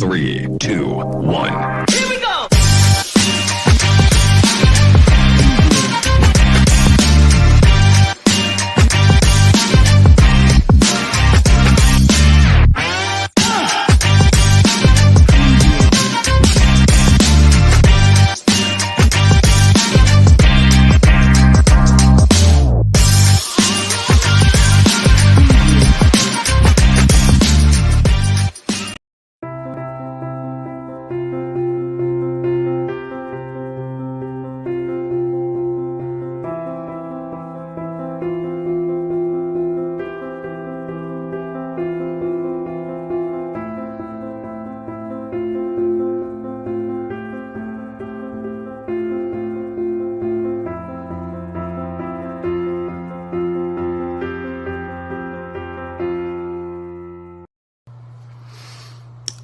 3, 2, 1. Here we go!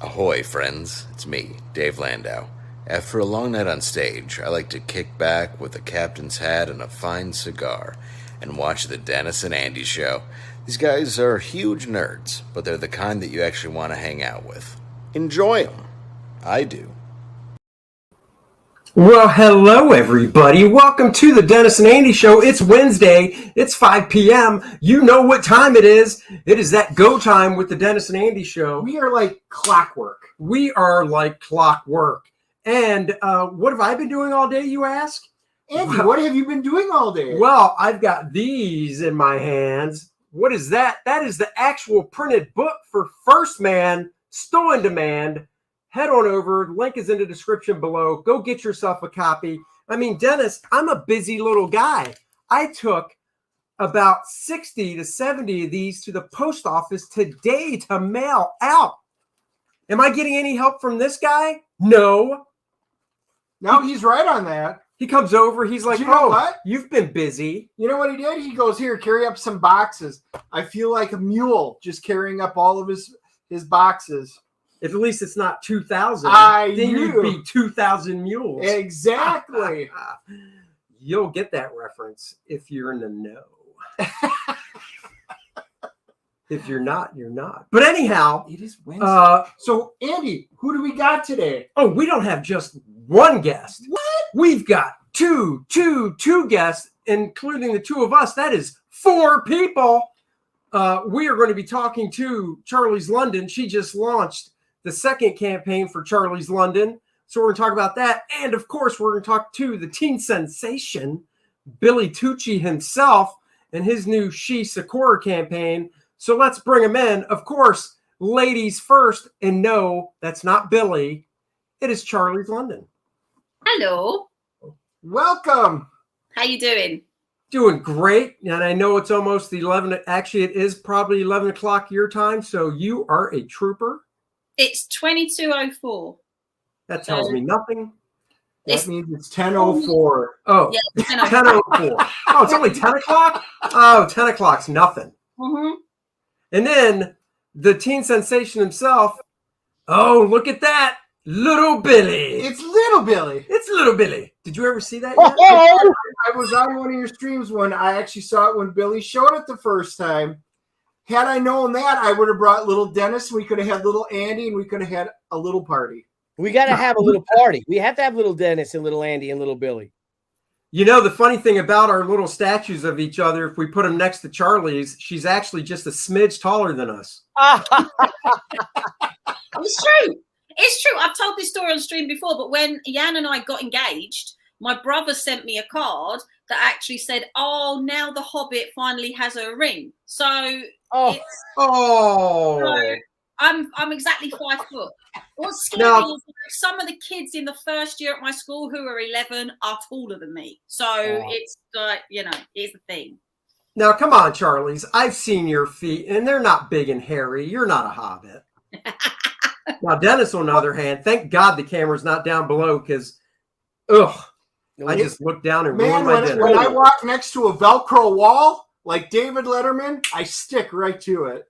Ahoy, friends. It's me, Dave Landau. After a long night on stage, I like to kick back with a captain's hat and a fine cigar and watch the Dennis and Andy show. These guys are huge nerds, but they're the kind that you actually want to hang out with. Enjoy them. I do. Well, hello, everybody. Welcome to the Dennis and Andy Show. It's Wednesday. It's 5 p.m. You know what time it is. It is that go time with the Dennis and Andy Show. We are like clockwork. We are like clockwork. And what have I been doing all day, you ask? Andy, what have you been doing all day? Well, I've got these in my hands. What is that? That is the actual printed book for First Man, Still in Demand. Head on over. Link is in the description below. Go get yourself a copy. I mean, Dennis, I'm a busy little guy. I took about 60 to 70 of these to the post office today to mail out. Am I getting any help from this guy? No. No, he's right on that. He comes over. He's like, you know oh, what? You've been busy. You know what he did? He goes, here, carry up some boxes. I feel like a mule just carrying up all of his boxes. If at least it's not 2,000, then you'd be 2,000 mules. Exactly. You'll get that reference if you're in the know. If you're not, you're not. But anyhow, it is Wednesday. So, Andy, who do we got today? Oh, we don't have just one guest. What? We've got two guests, including the two of us. That is 4 people. We are going to be talking to Charlie's London. She just launched the second campaign for Charlie's London. So we're going to talk about that. And of course, we're going to talk to the teen sensation, Billy Tucci himself, and his new SAKURA campaign. So let's bring him in. Of course, ladies first. And no, that's not Billy. It is Charlie's London. Hello. Welcome. How you doing? Doing great. And I know it's almost 11. Actually, it is probably 11 o'clock your time. So you are a trooper. It's 22:04. That tells me nothing. That means it's 10:04. Oh, yeah, 10:04. Oh, it's only 10 o'clock? Oh, 10 o'clock's nothing. Mm-hmm. And then the teen sensation himself. Oh, look at that. Little Billy. It's Little Billy. It's Little Billy. Did you ever see that yet? I was on one of your streams when I actually saw it when Billy showed it the first time. Had I known that, I would have brought little Dennis. We could have had little Andy, and we could have had a little party. We got to have a little party. We have to have little Dennis and little Andy and little Billy. You know, the funny thing about our little statues of each other, if we put them next to Charlie's, she's actually just a smidge taller than us. It's true. It's true. I've told this story on stream before, but when Jan and I got engaged, my brother sent me a card that actually said, oh, now the Hobbit finally has a ring. So so I'm exactly 5 foot. What's scary is some of the kids in the first year at my school who are 11 are taller than me. So it's like, here's the thing. Now, come on, Charlie's. I've seen your feet, and they're not big and hairy. You're not a hobbit. Now, Dennis, on the other hand, thank God the camera's not down below because, I just looked down and ruined my dinner. When I walk next to a Velcro wall, like David Letterman, I stick right to it.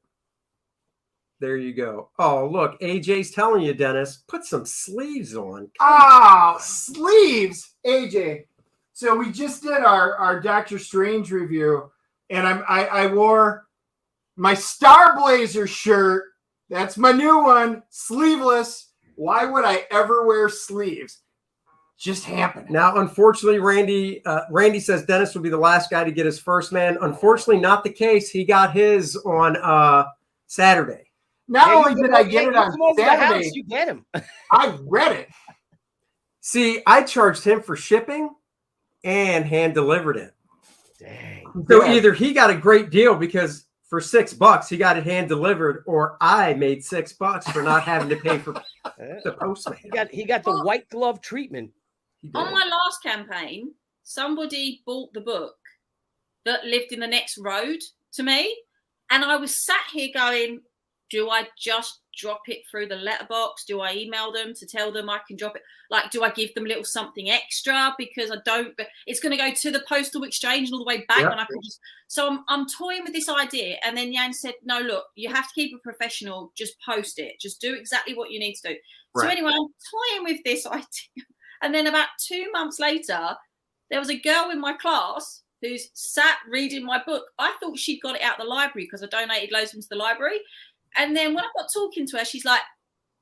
There you go. Oh, look, AJ's telling you, Dennis, put some sleeves on. Sleeves, AJ. So we just did our Doctor Strange review, and I wore my Star Blazer shirt. That's my new one, sleeveless. Why would I ever wear sleeves? Just happened. Now, unfortunately, Randy says Dennis will be the last guy to get his first man. Unfortunately, not the case. He got his on Saturday. Not only did I get it on Saturday, you get him. I read it. See, I charged him for shipping and hand delivered it. Dang. So either he got a great deal because for $6 he got it hand delivered, or I made $6 for not having to pay for the postman. He got the white glove treatment. On my last campaign, somebody bought the book that lived in the next road to me, and I was sat here going, do I just drop it through the letterbox? Do I email them to tell them I can drop it? Like, do I give them a little something extra because I don't? It's going to go to the postal exchange all the way back, and I can just. So I'm toying with this idea, and then Jan said, "No, look, you have to keep it professional. Just post it. Just do exactly what you need to do." Right. So anyway, I'm toying with this idea, and then about 2 months later, there was a girl in my class who's sat reading my book. I thought she'd got it out the library because I donated loads into the library. And then when I got talking to her, she's like,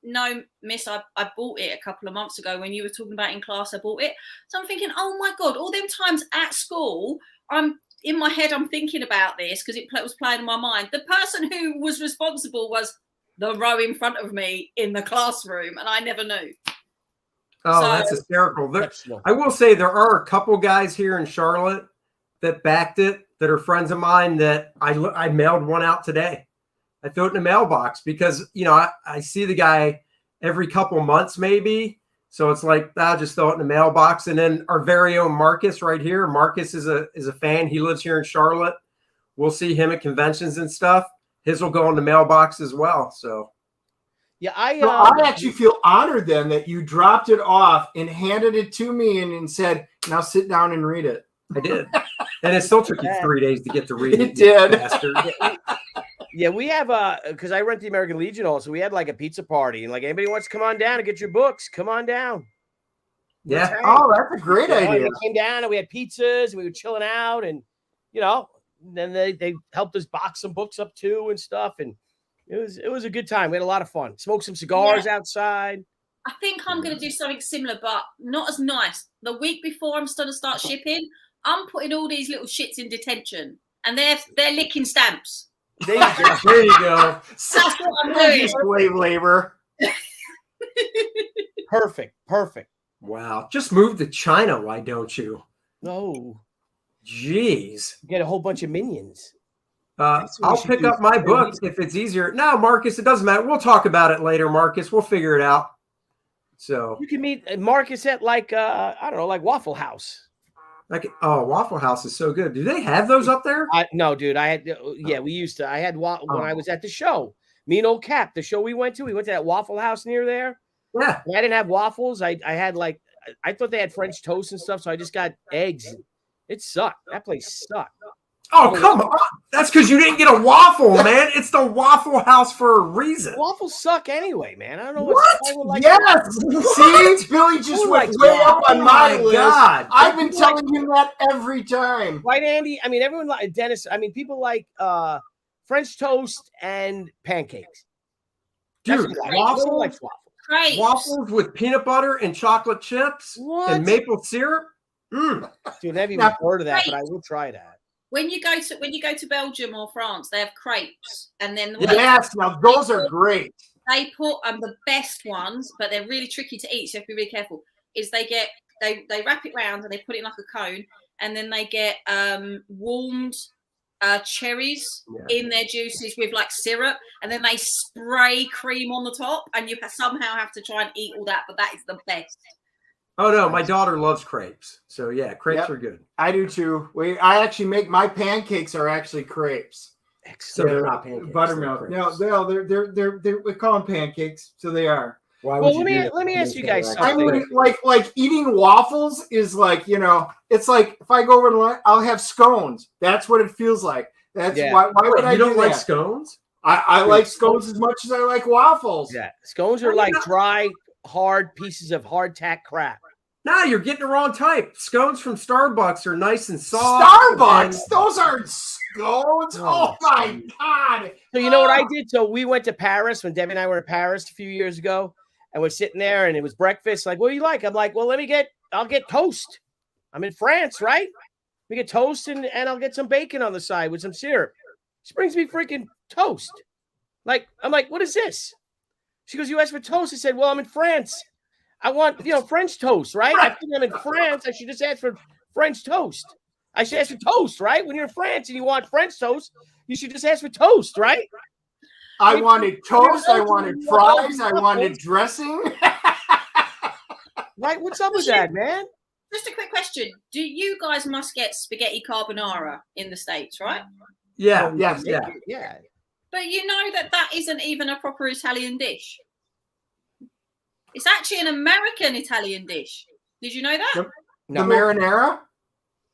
no, miss, I bought it a couple of months ago when you were talking about in class, I bought it. So I'm thinking, oh my God, all them times at school, I'm thinking about this because it was playing in my mind. The person who was responsible was the row in front of me in the classroom, and I never knew. Oh, so, that's hysterical. I will say there are a couple guys here in Charlotte that backed it that are friends of mine that I mailed one out today. I threw it in the mailbox because, you know, I see the guy every couple months maybe. So it's like, I'll just throw it in the mailbox. And then our very own Marcus right here. Marcus is a fan. He lives here in Charlotte. We'll see him at conventions and stuff. His will go in the mailbox as well. So, yeah, I actually feel honored then that you dropped it off and handed it to me and said, now sit down and read it. I did. And it still took you 3 days to get to read it. It did. Yeah, we have because I rent the American Legion also. We had like a pizza party, and like anybody wants to come on down and get your books, come on down. Yeah. Oh, that's a great idea. We came down and we had pizzas and we were chilling out, and you know, then they helped us box some books up too and stuff, and it was a good time. We had a lot of fun. Smoked some cigars outside. I think I'm going to do something similar, but not as nice. The week before I'm going to start shipping, I'm putting all these little shits in detention, and they're licking stamps. There you go. There you go. That's what I'm doing. Slave labor. Perfect. Wow. Just move to China, why don't you? No. Jeez. Get a whole bunch of minions. I'll pick up my books if it's easier. No, Marcus, it doesn't matter. We'll talk about it later, Marcus. We'll figure it out. So you can meet Marcus at like I don't know, like Waffle House. Waffle House is so good. Do they have those up there? No, dude. I had we used to. I had when I was at the show. Me and old Cap, the show we went to that Waffle House near there. Yeah. I didn't have waffles. I had like I thought they had French toast and stuff, so I just got eggs. It sucked. That place sucked. Oh, come on. That's because you didn't get a waffle, man. It's the Waffle House for a reason. Waffles suck anyway, man. I don't know what. Like yes. See, Billy just went way up on my list. God. I've been telling him that every time. Right, Andy? I mean, everyone like Dennis. I mean, people like French toast and pancakes. Dude, waffles with peanut butter and chocolate chips and maple syrup. Dude, I've never even heard of that, but I will try that. When you go to Belgium or France, they have crepes, and then now those are great. They put the best ones, but they're really tricky to eat, so you have to be really careful. Is they wrap it round and they put it in like a cone, and then they get warmed cherries in their juices with like syrup, and then they spray cream on the top, and you somehow have to try and eat all that, but that is the best. Oh no, my daughter loves crepes. So yeah, crepes are good. I do too. I actually make my pancakes are actually crepes. So they're not pancakes. Buttermilk. No, they're we call them pancakes, so they are. Well, let me ask you guys something. I mean, like eating waffles is like, you know, it's like if I go over to lunch, I'll have scones. That's what it feels like. That's why would I do that? You don't like scones? I like scones as much as I like waffles. Yeah, scones are like dry, hard pieces of hardtack crap. Nah, you're getting the wrong type. Scones from Starbucks are nice and soft. Starbucks? Those aren't scones. Oh my God. So you know what I did? So we went to Paris when Debbie and I were in Paris a few years ago. And we're sitting there, and it was breakfast. Like, what do you like? I'm like, well, I'll get toast. I'm in France, right? We get toast, and I'll get some bacon on the side with some syrup. She brings me freaking toast. Like, I'm like, what is this? She goes, you asked for toast. I said, well, I'm in France. I want, French toast, right? I think I'm in France. I should just ask for French toast. I should ask for toast, right? When you're in France and you want French toast, you should just ask for toast, right? I wanted toast. I wanted fries. I wanted dressing. Right? What's up with that, man? Just a quick question. Do you guys must get spaghetti carbonara in the States, right? Yeah. Yeah. But you know that isn't even a proper Italian dish. It's actually an American Italian dish. Did you know that? The marinara?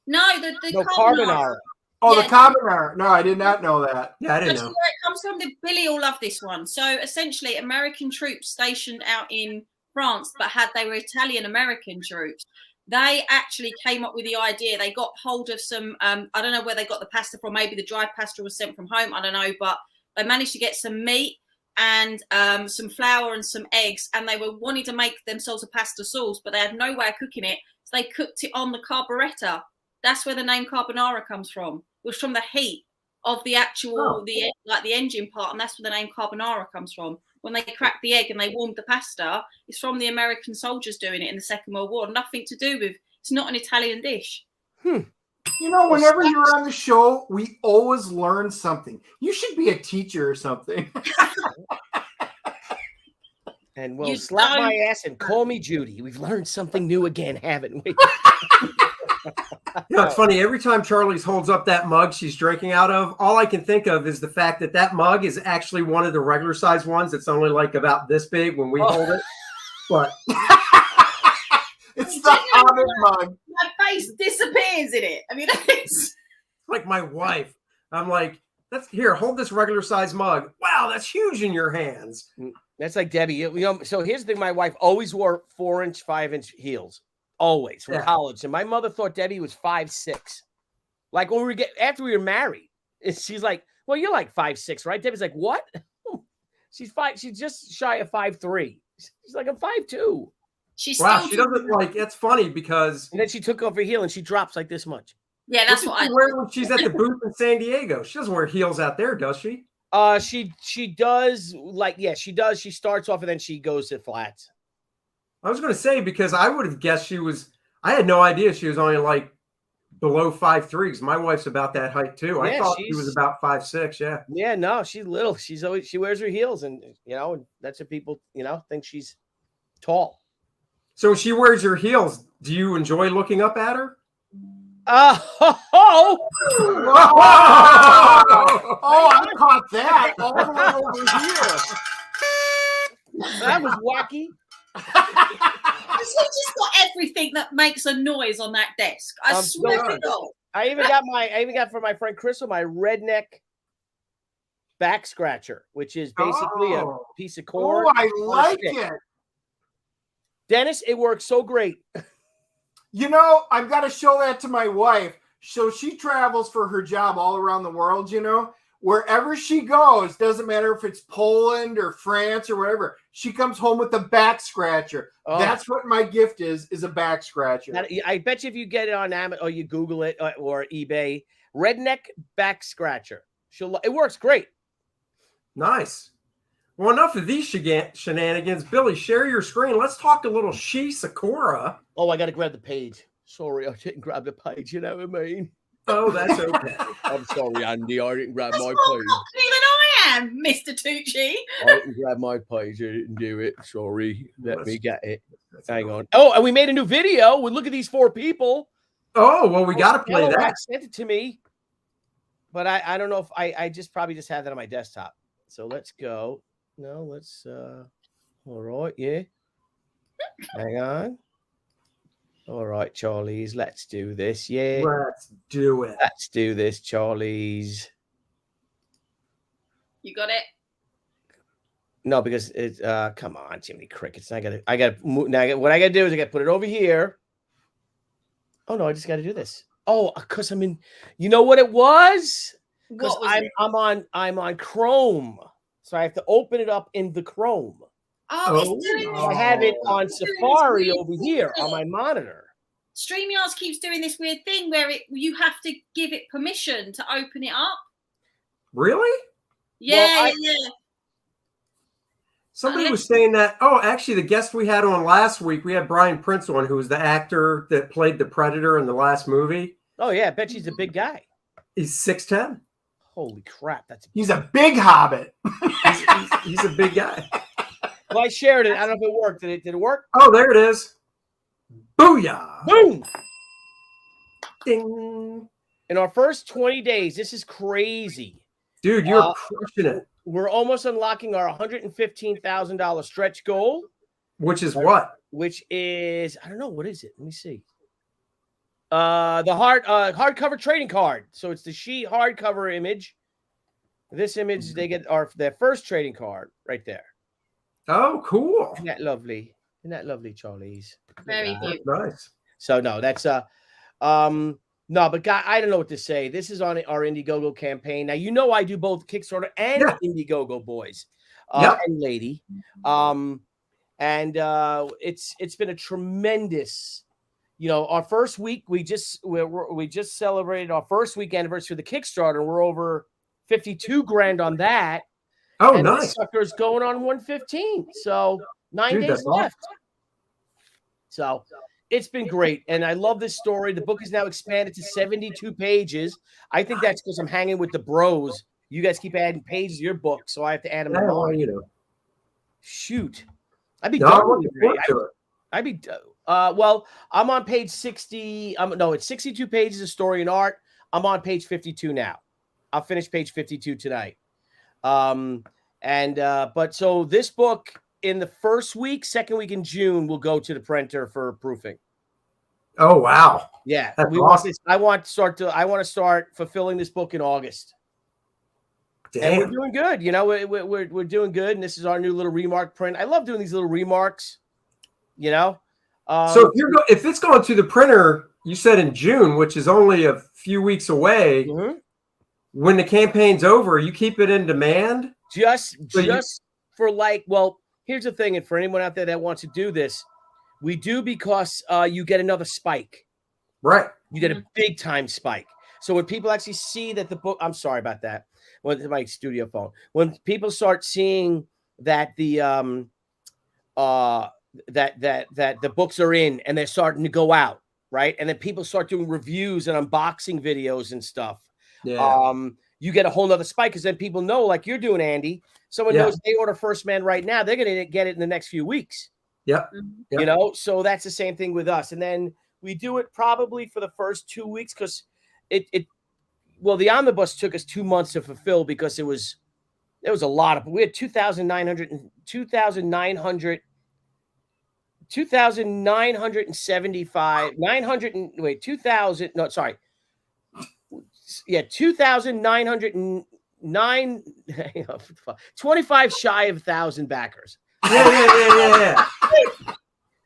No, the carbonara. Oh, Yeah. the carbonara. No, I did not know that. Yeah, I didn't That's know. where it comes from. Billy will love this one. So essentially, American troops stationed out in France, but they were Italian American troops. They actually came up with the idea. They got hold of some, I don't know where they got the pasta from. Maybe the dried pasta was sent from home. I don't know. But they managed to get some meat and some flour and some eggs. And they were wanting to make themselves a pasta sauce, but they had no way of cooking it. So they cooked it on the carburetor. That's where the name carbonara comes from. It was from the heat of the actual, the engine part. And that's where the name carbonara comes from. When they cracked the egg and they warmed the pasta, it's from the American soldiers doing it in the Second World War. Nothing to do with, it's not an Italian dish. Whenever you're on the show, we always learn something. You should be a teacher or something. And we'll slap my ass and call me Judy. We've learned something new again, haven't we? It's funny. Every time Charlie's holds up that mug she's drinking out of, all I can think of is the fact that mug is actually one of the regular size ones. It's only like about this big when we hold it. But it's the Hobbit mug. My face disappears in it. I mean, it's like my wife. I'm like, hold this regular size mug. Wow, that's huge in your hands. That's like Debbie. So here's the thing: my wife always wore 4-inch, 5-inch heels. Always from college. And my mother thought Debbie was 5'6". Like when after we were married, she's like, well, you're like 5'6", right? Debbie's like, what? She's just shy of 5'3". She's like, I'm 5'2". She doesn't like, it's funny because. And then she took off her heel and she drops like this much. Yeah, that's what I wear when she's at the booth in San Diego. She doesn't wear heels out there, does she? She does she does. She starts off and then she goes to flats. I was going to say, because I would have guessed I had no idea she was only like below 5'3", because my wife's about that height too. I thought she was about 5'6". Yeah. Yeah, no, she's little. She wears her heels and, that's what people, think she's tall. So when she wears her heels, do you enjoy looking up at her? Oh, I caught that all the way over here. That was wacky. She's just got everything that makes a noise on that desk. I swear to God. I even got for my friend Crystal my redneck back scratcher, which is basically a piece of cord. Oh, I like it. Dennis, it works so great. I've got to show that to my wife. So she travels for her job all around the world, Wherever she goes, doesn't matter if it's Poland or France or whatever, she comes home with a back scratcher. Oh. That's what my gift is a back scratcher. I bet you if you get it on Amazon or you Google it or eBay, redneck back scratcher. It works great. Nice. Well, enough of these shenanigans. Billy, share your screen. Let's talk a little SAKURA. Oh, I got to grab the page. Sorry, I didn't grab the page. You know what I mean? Oh, that's okay. I'm sorry, Andy. I didn't grab my page. Than I am, Mr. Tucci. I didn't grab my page. I didn't do it. Sorry. Let me get it. Hang on. Oh, and we made a new video. Look at these 4 people. Oh, well, we got to play that. Sent it to me, but I don't know if I probably just have that on my desktop. So let's go. No, let's. All right, yeah. Hang on. All right, Charlie's. Let's do this. Yeah. Let's do it. Let's do this, Charlie's. You got it? No, because it's come on, Jiminy Crickets. I gotta what I gotta do is I gotta put it over here. Oh no, I just gotta do this. Oh, because I'm in, you know what it was? Because I'm on Chrome. So I have to open it up in the Chrome. Oh, it's doing I have it on Safari over here on my monitor. StreamYards keeps doing this weird thing where you have to give it permission to open it up. Really? Yeah, yeah. Somebody was saying that. Oh, actually, the guest we had on last week, we had Brian Prince on, who was the actor that played the Predator in the last movie. Oh yeah, I bet he's a big guy. He's 6'10". Holy crap! He's a big hobbit. he's a big guy. Well, I shared it. I don't know if it worked. Did it work? Oh, there it is. Booyah! Boom! Ding! In our first 20 days, this is crazy. Dude, you're crushing it. We're almost unlocking our $115,000 stretch goal. Which is what? Which is, I don't know, what is it? Let me see. The hardcover trading card. So it's the SHI hardcover image. This image, they get their first trading card right there. Oh, cool. Isn't that lovely? Isn't that lovely, Charlie's? Very good. Nice. So no, that's no, but guy, I don't know what to say. This is on our Indiegogo campaign. Now you know I do both Kickstarter and Indiegogo, boys and lady. It's been a tremendous. Our first week we just celebrated our first week anniversary of the Kickstarter, and we're over 52 grand on that. Oh, and nice. This sucker's going on 115. So 9 days left. So it's been great. And I love this story. The book is now expanded to 72 pages. I think that's because I'm hanging with the bros. You guys keep adding pages to your book, so I have to add them on. Shoot. I'd be done. I'd be well, I'm on page 60. It's 62 pages of story and art. I'm on page 52 now. I'll finish page 52 tonight. But so this book in the first week, second week in June, will go to the printer for proofing. Oh, wow. Yeah. That's awesome. I want to start fulfilling this book in August. Damn. And we're doing good. We're doing good. And this is our new little remark print. I love doing these little remarks, So if it's going to the printer, you said in June, which is only a few weeks away, when the campaign's over, you keep it in demand? Here's the thing. And for anyone out there that wants to do this, we do because you get another spike. Right. You get a big time spike. So when people actually see that the book, I'm sorry about that. With my studio phone, when people start seeing that the that the books are in and they're starting to go out, right? And then people start doing reviews and unboxing videos and stuff. Yeah. You get a whole nother spike because then people know, like you're doing, Andy. Someone knows they order First Man right now, they're going to get it in the next few weeks. Yep. So that's the same thing with us. And then we do it probably for the first 2 weeks because the omnibus took us 2 months to fulfill because there was a lot of, we had 2,975, 25 shy of 1,000 backers. Yeah.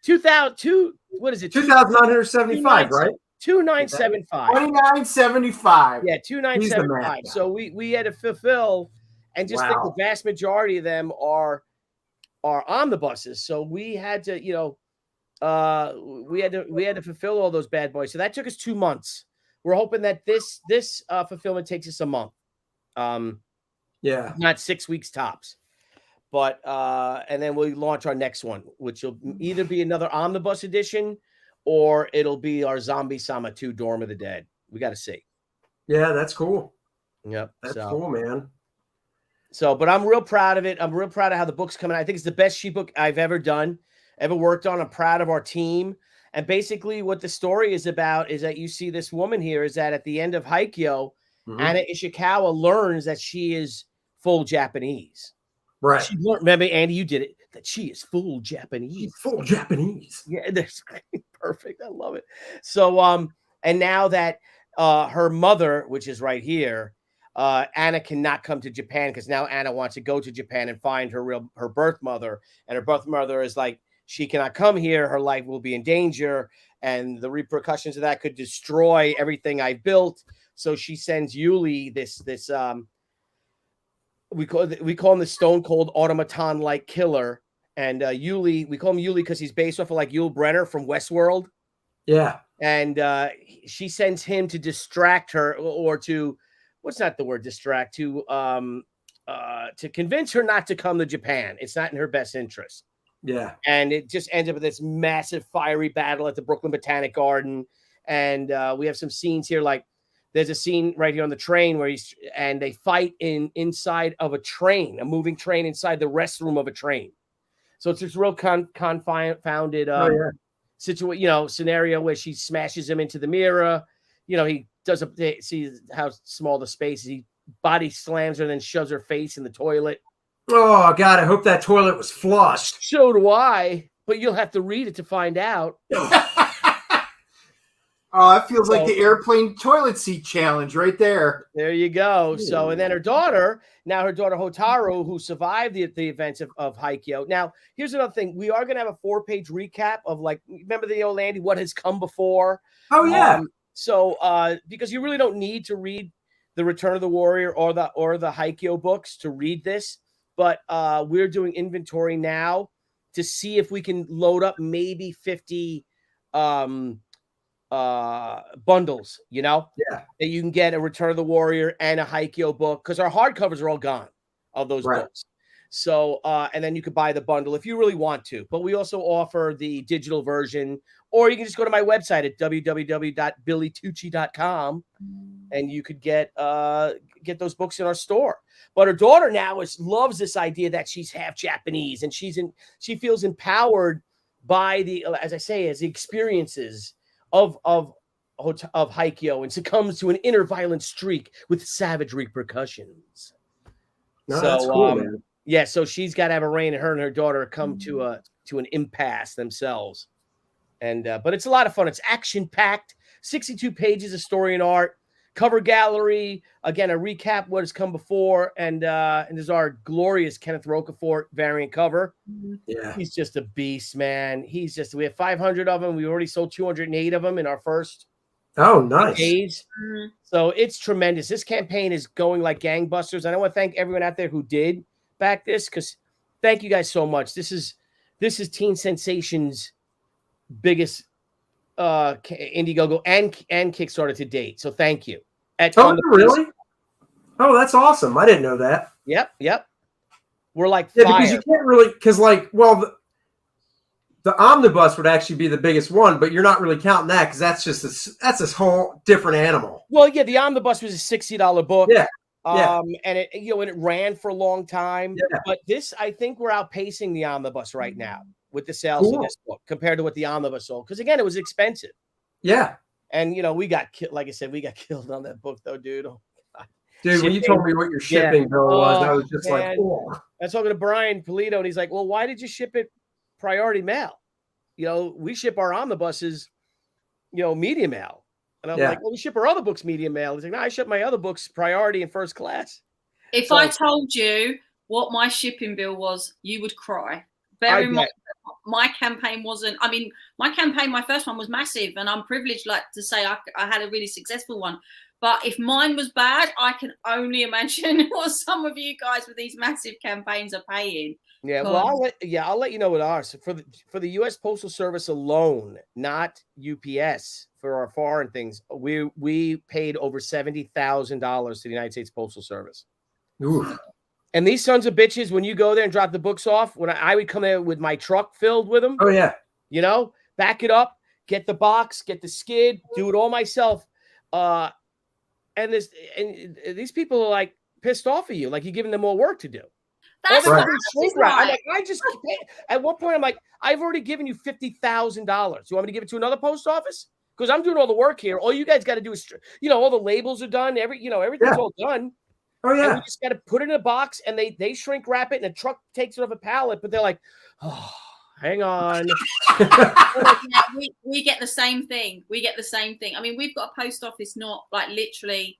2,000, what is it? 2,975, right? 2,975. 2,975. Yeah, 2,975. So we had to fulfill, and just think the vast majority of them are omnibuses. So we had to, we had to fulfill all those bad boys. So that took us 2 months. We're hoping that this fulfillment takes us a month. Not 6 weeks tops. But and then we'll launch our next one, which will either be another omnibus edition or it'll be our Zombie Sama 2 Dorm of the Dead. We got to see. Yeah, that's cool. Yep. That's cool, man. So, but I'm real proud of it. I'm real proud of how the book's coming out. I think it's the best SHI book I've ever done, ever worked on. I'm proud of our team. And basically what the story is about is that you see this woman here is that at the end of Haikyo, Anna Ishikawa learns that she is full Japanese. Right. She learned, remember, Andy, you did it, that she is full Japanese. She's full Japanese. Yeah, that's perfect. I love it. So, and now that her mother, which is right here, Anna cannot come to Japan because now Anna wants to go to Japan and find her birth mother. And her birth mother is like, she cannot come here. Her life will be in danger. And the repercussions of that could destroy everything I built. So she sends Yuli this we call him the stone cold automaton like killer. And Yuli, we call him Yuli because he's based off of like Yul Brenner from Westworld. Yeah. And she sends him to distract her, or to, what's not the word distract, to convince her not to come to Japan. It's not in her best interest. Yeah. And it just ends up with this massive fiery battle at the Brooklyn Botanic Garden. And we have some scenes here, like there's a scene right here on the train where they fight inside of a train, a moving train inside the restroom of a train. So it's this real confounded scenario where she smashes him into the mirror. He sees how small the space is. He body slams her and then shoves her face in the toilet. Oh God, I hope that toilet was flushed. So do I, but you'll have to read it to find out. Oh, that feels like the airplane toilet seat challenge right there. There you go. So, and then her daughter Hotaru, who survived the events of Haikyuu. Now, here's another thing. We are going to have a 4-page recap of, like, remember the old Andy, what has come before? Oh, yeah. Because you really don't need to read the Return of the Warrior or the Haikyuu books to read this, but we're doing inventory now to see if we can load up maybe 50 bundles, that you can get a Return of the Warrior and a Haikyuu book, because our hardcovers are all gone of those books. So, and then you could buy the bundle if you really want to. But we also offer the digital version, or you can just go to my website at www.billytucci.com and you could get those books in our store. But her daughter now loves this idea that she's half Japanese, and she feels empowered by the experiences of Haikyuu, and succumbs to an inner violent streak with savage repercussions. No, that's cool, man. Yeah, so she's got to have a reign, and her and her daughter come to an impasse themselves. And but it's a lot of fun. It's action-packed, 62 pages of story and art, cover gallery, again, a recap what has come before, and there's our glorious Kenneth Rocafort variant cover. Yeah. He's just a beast, man. We have 500 of them. We already sold 208 of them in our first days. So it's tremendous. This campaign is going like gangbusters. And I want to thank everyone out there who did back this, because thank you guys so much. This is Teen Sensation's biggest Indiegogo and Kickstarter to date. So thank you. Really? Oh, that's awesome. I didn't know that. Yep. We're like fire. Because you can't really, because the omnibus would actually be the biggest one, but you're not really counting that because that's this whole different animal. Well, yeah, the omnibus was a $60 book. Yeah. And it ran for a long time. Yeah. But this, I think we're outpacing the omnibus right now with the sales of this book compared to what the omnibus sold. Because again, it was expensive. Yeah. And we got like I said, we got killed on that book though, dude. Oh, dude, when you told me what your shipping bill was, I was just like, oh. I was talking to Brian Polito, and he's like, well, why did you ship it priority mail? We ship our omnibuses, media mail. And I'm like, well, we ship our other books media mail. He's like, no, I ship my other books priority and first class. If I told you what my shipping bill was, you would cry. Very much. My campaign wasn't. I mean, my first one was massive, and I'm privileged, to say I had a really successful one. But if mine was bad, I can only imagine what some of you guys with these massive campaigns are paying. Yeah, well, I'll let you know what ours for the U.S. Postal Service alone, not UPS, for our foreign things. We paid over $70,000 to the United States Postal Service. Ooh. And these sons of bitches, when you go there and drop the books off, when I would come there with my truck filled with them. Oh yeah. Back it up, get the box, get the skid, do it all myself. And these people are like pissed off at you, like you're giving them more work to do. That's right. At one point, I'm like, I've already given you $50,000. You want me to give it to another post office? Because I'm doing all the work here. All you guys got to do is, all the labels are done. Everything's all done. Oh yeah. And we just got to put it in a box, and they shrink wrap it, and a truck takes it off a pallet. But they're like, oh, hang on. We get the same thing. I mean, we've got a post office not like literally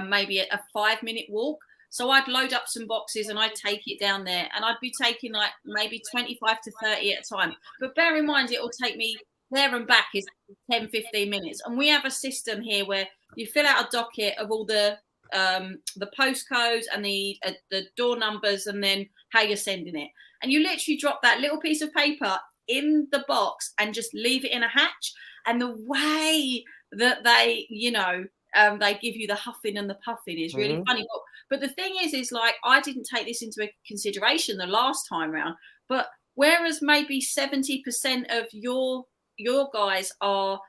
maybe a 5-minute walk. So I'd load up some boxes and I'd take it down there, and I'd be taking like maybe 25 to 30 at a time. But bear in mind, it will take me there and back is 10, 15 minutes. And we have a system here where you fill out a docket of all the the postcodes and the door numbers, and then how you're sending it. And you literally drop that little piece of paper in the box and just leave it in a hatch. And the way that they, they give you the huffing and the puffing is really funny. But the thing is like, I didn't take this into consideration the last time round. But whereas maybe 70% of your guys are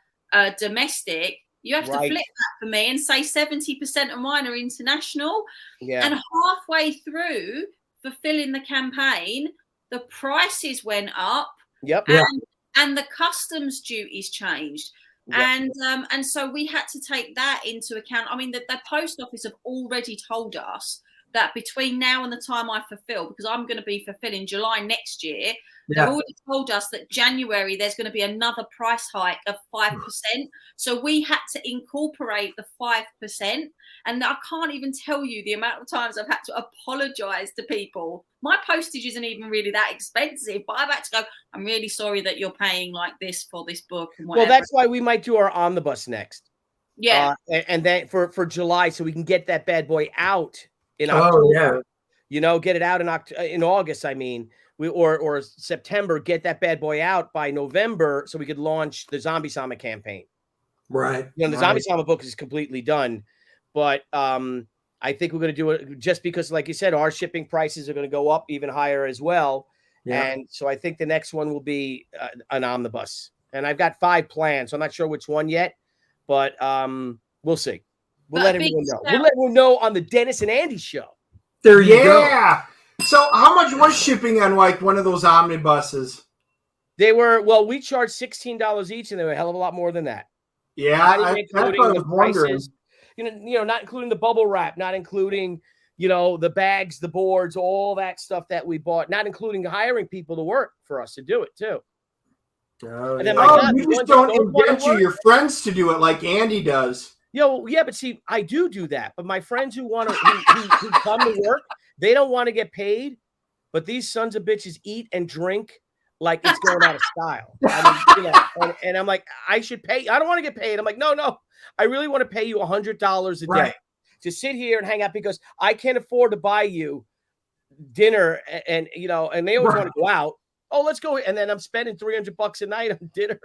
domestic, you have to flip that for me and say 70% of mine are international. Yeah. And halfway through fulfilling the campaign, the prices went up. Yep. And the customs duties changed. Yep. And so we had to take that into account. I mean, the post office have already told us that between now and the time I fulfill, because I'm going to be fulfilling July next year, they've already told us that January there's going to be another price hike of 5%. So we had to incorporate the 5%. And I can't even tell you the amount of times I've had to apologize to people. My postage isn't even really that expensive, but I've had to go, I'm really sorry that you're paying like this for this book. And whatever. Well, that's why we might do our omnibus next. Yeah. And then for July, so we can get that bad boy out in October. Get it out in August, I mean. Or September, get that bad boy out by November so we could launch the Zombie Sama campaign. Right. The Zombie Sama book is completely done. But I think we're going to do it just because, like you said, our shipping prices are going to go up even higher as well. Yeah. And so I think the next one will be an omnibus. And I've got 5 plans. So I'm not sure which one yet, but we'll see. We'll let everyone know. We'll let everyone know on the Dennis and Andy show. There you go. Yeah. So how much was shipping on like one of those omnibuses? They were, we charged $16 each, and they were a hell of a lot more than that. Yeah, that's what I was wondering. Not including the bubble wrap, not including, the bags, the boards, all that stuff that we bought, not including hiring people to work for us to do it too. Oh, and then you just don't indenture your friends to do it like Andy does. But see, I do that. But my friends who want to who come to work, they don't want to get paid. But these sons of bitches eat and drink like it's going out of style. I mean, and I'm like, I should pay. I don't want to get paid. I'm like, no. I really want to pay you $100 a day to sit here and hang out because I can't afford to buy you dinner. And they always want to go out. Oh, let's go. And then I'm spending $300 a night on dinner,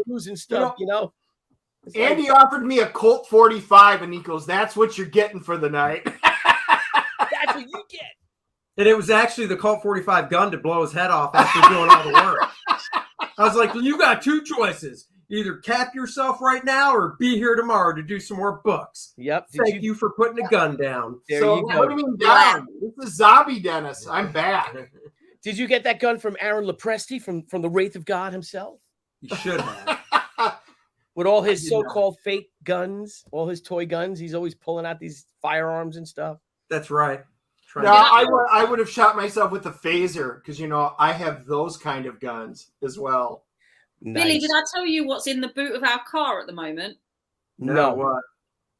booze and stuff, Andy offered me a Colt 45 and he goes, that's what you're getting for the night. That's what you get. And it was actually the Colt 45 gun to blow his head off after doing all the work. I was like, well, you got 2 choices. Either cap yourself right now or be here tomorrow to do some more books. Yep. Thank you for putting a gun down. There you go. What do you mean down? This is Zombie Dennis. I'm back. Did you get that gun from Aaron Lepresti from the Wraith of God himself? You should have. With all his so-called fake guns, all his toy guns, he's always pulling out these firearms and stuff. That's right. I would have shot myself with a phaser because, I have those kind of guns as well. Nice. Billy, did I tell you what's in the boot of our car at the moment? No. What?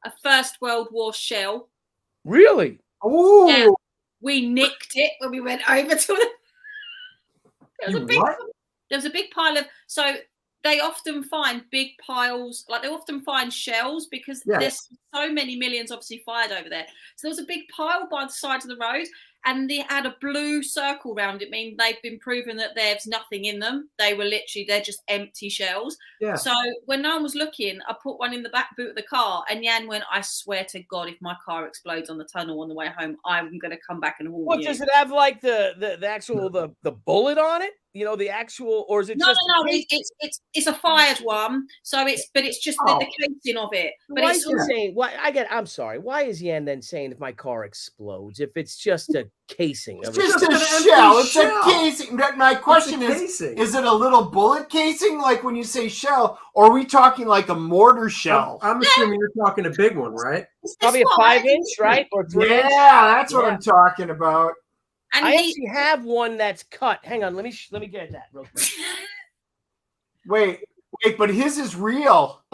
A First World War shell. Really? Oh. Yeah, we nicked it when we went over to it. There was a big pile of... So they often find big piles, like they often find shells because there's so many millions obviously fired over there. So there was a big pile by the side of the road and they had a blue circle around it. I mean, they've been proven that there's nothing in them. They're just empty shells. Yeah. So when no one was looking, I put one in the back boot of the car and Jan went, I swear to God, if my car explodes on the tunnel on the way home, I'm going to come back and haunt you. What, does it have like the actual, the bullet on it? The actual, or is it just? No, it's a fired one. So it's just the casing of it. But why is he saying? I'm sorry. Why is Yan then saying if my car explodes, if it's just a casing? It's just a shell. It's a casing. My question is it a little bullet casing, like when you say shell, or are we talking like a mortar shell? I'm assuming you're talking a big one, right? Probably a 5-inch, right? Or 3 inch? Yeah, that's what I'm talking about. And I actually have one that's cut. Hang on, let me get that real quick. Wait, but his is real.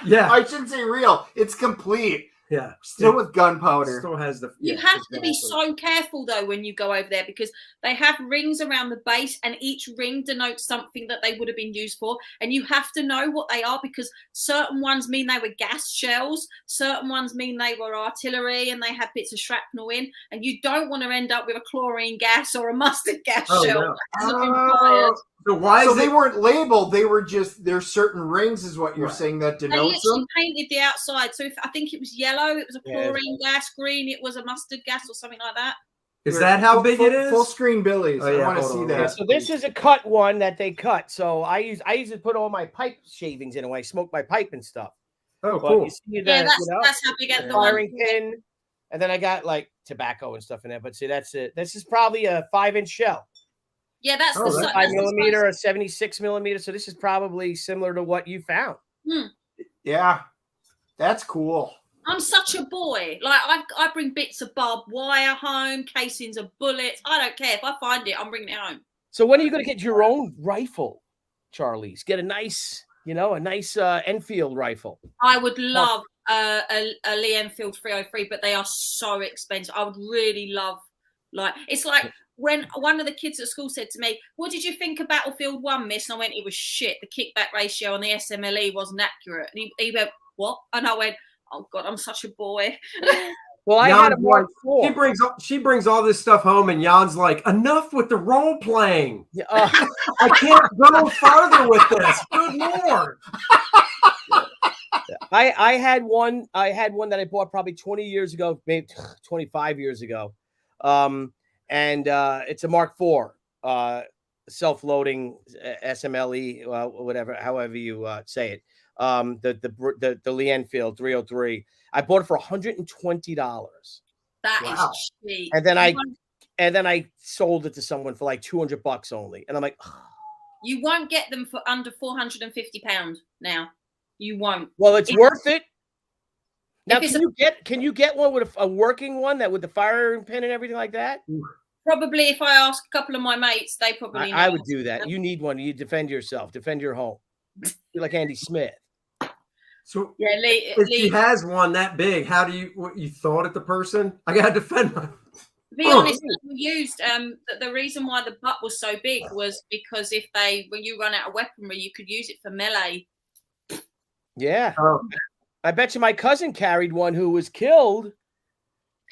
Yeah, I shouldn't say real. It's complete. Yeah. Still with gunpowder. Still has the. You have to be so careful though when you go over there, because they have rings around the base, and each ring denotes something that they would have been used for, and you have to know what they are, because certain ones mean they were gas shells, certain ones mean they were artillery, and they had bits of shrapnel in, and you don't want to end up with a chlorine gas or a mustard gas shell. No. So why? So they weren't labeled. They were just there's certain rings, is what you're saying, that They denotes literally them. painted the outside. So if, I think it was yellow, it was a chlorine gas. Green, it was a mustard gas or something like that. Is that how big it is? Full screen Billy's. Oh, yeah, I want to hold see on. that. Yeah, so this is a cut one that they cut. So I usually put all my pipe shavings in when I smoke my pipe and stuff. Oh, But cool. you see Yeah, that, that's how big the firing pin, and then I got like tobacco and stuff in there. But see, that's it. This is probably a 5-inch shell. Yeah, that's Oh, the that's 5 millimeter, a 76 millimeter. So this is probably similar to what you found. Yeah, that's cool. I'm such a boy. Like I bring bits of barbed wire home, casings of bullets. I don't care. If I find it, I'm bringing it home. So when are you going to get your own rifle, Charlie's? Get a nice Enfield rifle. I would love a Lee Enfield 303, but they are so expensive. I would really love, it's like when one of the kids at school said to me, "What did you think of Battlefield 1, miss?" And I went, "It was shit. The kickback ratio on the SMLE wasn't accurate." And he went, "What?" And I went, "Oh God, I'm such a boy." Well, I had a Mark IV. She brings all this stuff home, and Jan's like, "Enough with the role playing. Yeah, I can't go farther with this. Good Lord." I had one that I bought probably 20 years ago, maybe 25 years ago. And it's a Mark IV, self-loading SMLE, whatever, however you say it. The Lee Enfield 303. I bought it for $120. That is cheap. And then I sold it to someone for like $200 only. And I'm like, oh. You won't get them for under £450 now. You won't. Well, it's worth it. Now, can you get one with a working one that with the firing pin and everything like that? Probably, if I ask a couple of my mates, they probably know. I would do that. You need one. You defend yourself. Defend your home. You're like Andy Smith. So yeah, if she has one that big, how do you thought at the person? I gotta defend my. To be honest, we used the reason why the butt was so big was because when you run out of weaponry, you could use it for melee. Yeah. I bet you my cousin carried one who was killed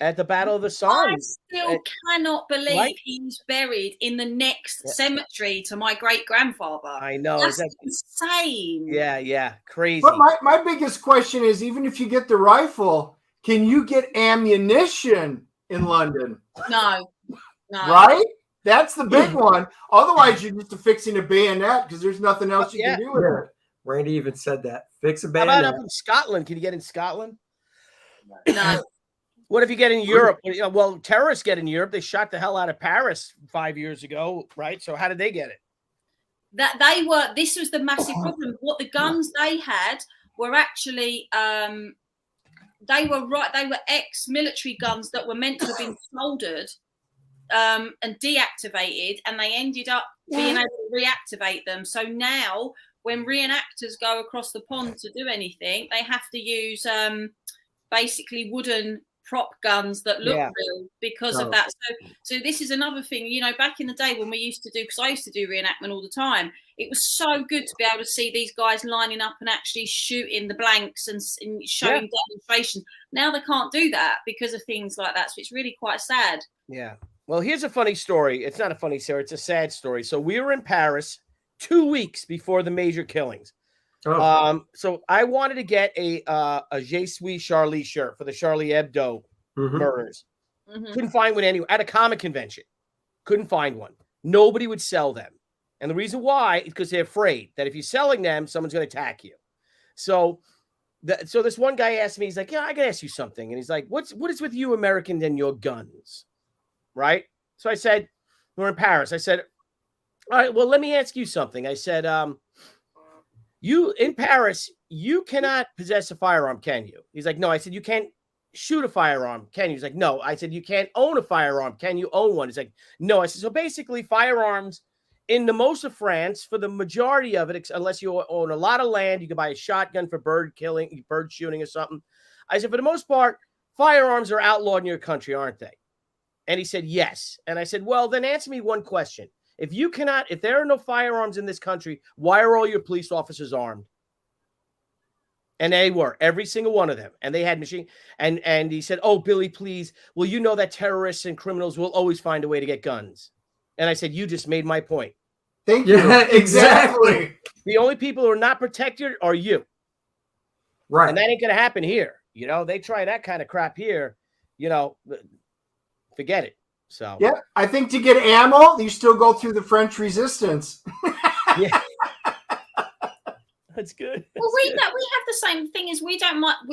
at the Battle of the Somme. I still cannot believe he's buried in the next cemetery to my great-grandfather. I know. That's insane. Yeah. Crazy. But my biggest question is, even if you get the rifle, can you get ammunition in London? No. Right? That's the big one. Otherwise, you're just fixing a bayonet because there's nothing else you can do with it. Randy even said that. Fix a How bayonet. about up in Scotland? Can you get in Scotland? No. What if you get in Europe? Well, terrorists get in Europe. They shot the hell out of Paris 5 years ago, right? So how did they get it? This was the massive problem. What the guns they had were actually they were ex-military guns that were meant to have been soldered and deactivated, and they ended up being able to reactivate them. So now when reenactors go across the pond to do anything, they have to use basically wooden prop guns that look real because of that. So this is another thing, back in the day when we used to do, because I used to do reenactment all the time, it was so good to be able to see these guys lining up and actually shooting the blanks and showing demonstrations. Now they can't do that because of things like that. So it's really quite sad. Yeah. Well, here's a funny story. It's not a funny story. It's a sad story. So we were in Paris 2 weeks before the major killings. So I wanted to get a Je suis Charlie shirt for the Charlie Hebdo murders. Couldn't find one anywhere at a comic convention. Couldn't find one. Nobody would sell them. And the reason why is because they're afraid that if you're selling them, someone's going to attack you. So this one guy asked me, he's like, "Yeah, I got to ask you something." And he's like, what is with you Americans and your guns? Right? So I said, we're in Paris. I said, all right, well, let me ask you something. I said, you in Paris, you cannot possess a firearm, can you? He's like, no. I said, you can't shoot a firearm, can you? He's like, no. I said, you can't own a firearm, can you own one? He's like, no. I said, so basically firearms in the most of France, for the majority of it, unless you own a lot of land, you can buy a shotgun for bird shooting or something. I said, for the most part, firearms are outlawed in your country, aren't they? And he said, yes. And I said, well, then answer me one question. If there are no firearms in this country, why are all your police officers armed? And they were, every single one of them. And they had machine. And he said, oh, Billy, please. Well, you know that terrorists and criminals will always find a way to get guns. And I said, you just made my point. Thank you. Yeah, exactly. The only people who are not protected are you. Right. And that ain't going to happen here. You know, they try that kind of crap here, you know, forget it. So, yeah, I think to get ammo, you still go through the French Resistance. yeah. That's good. Well, we have the same thing as we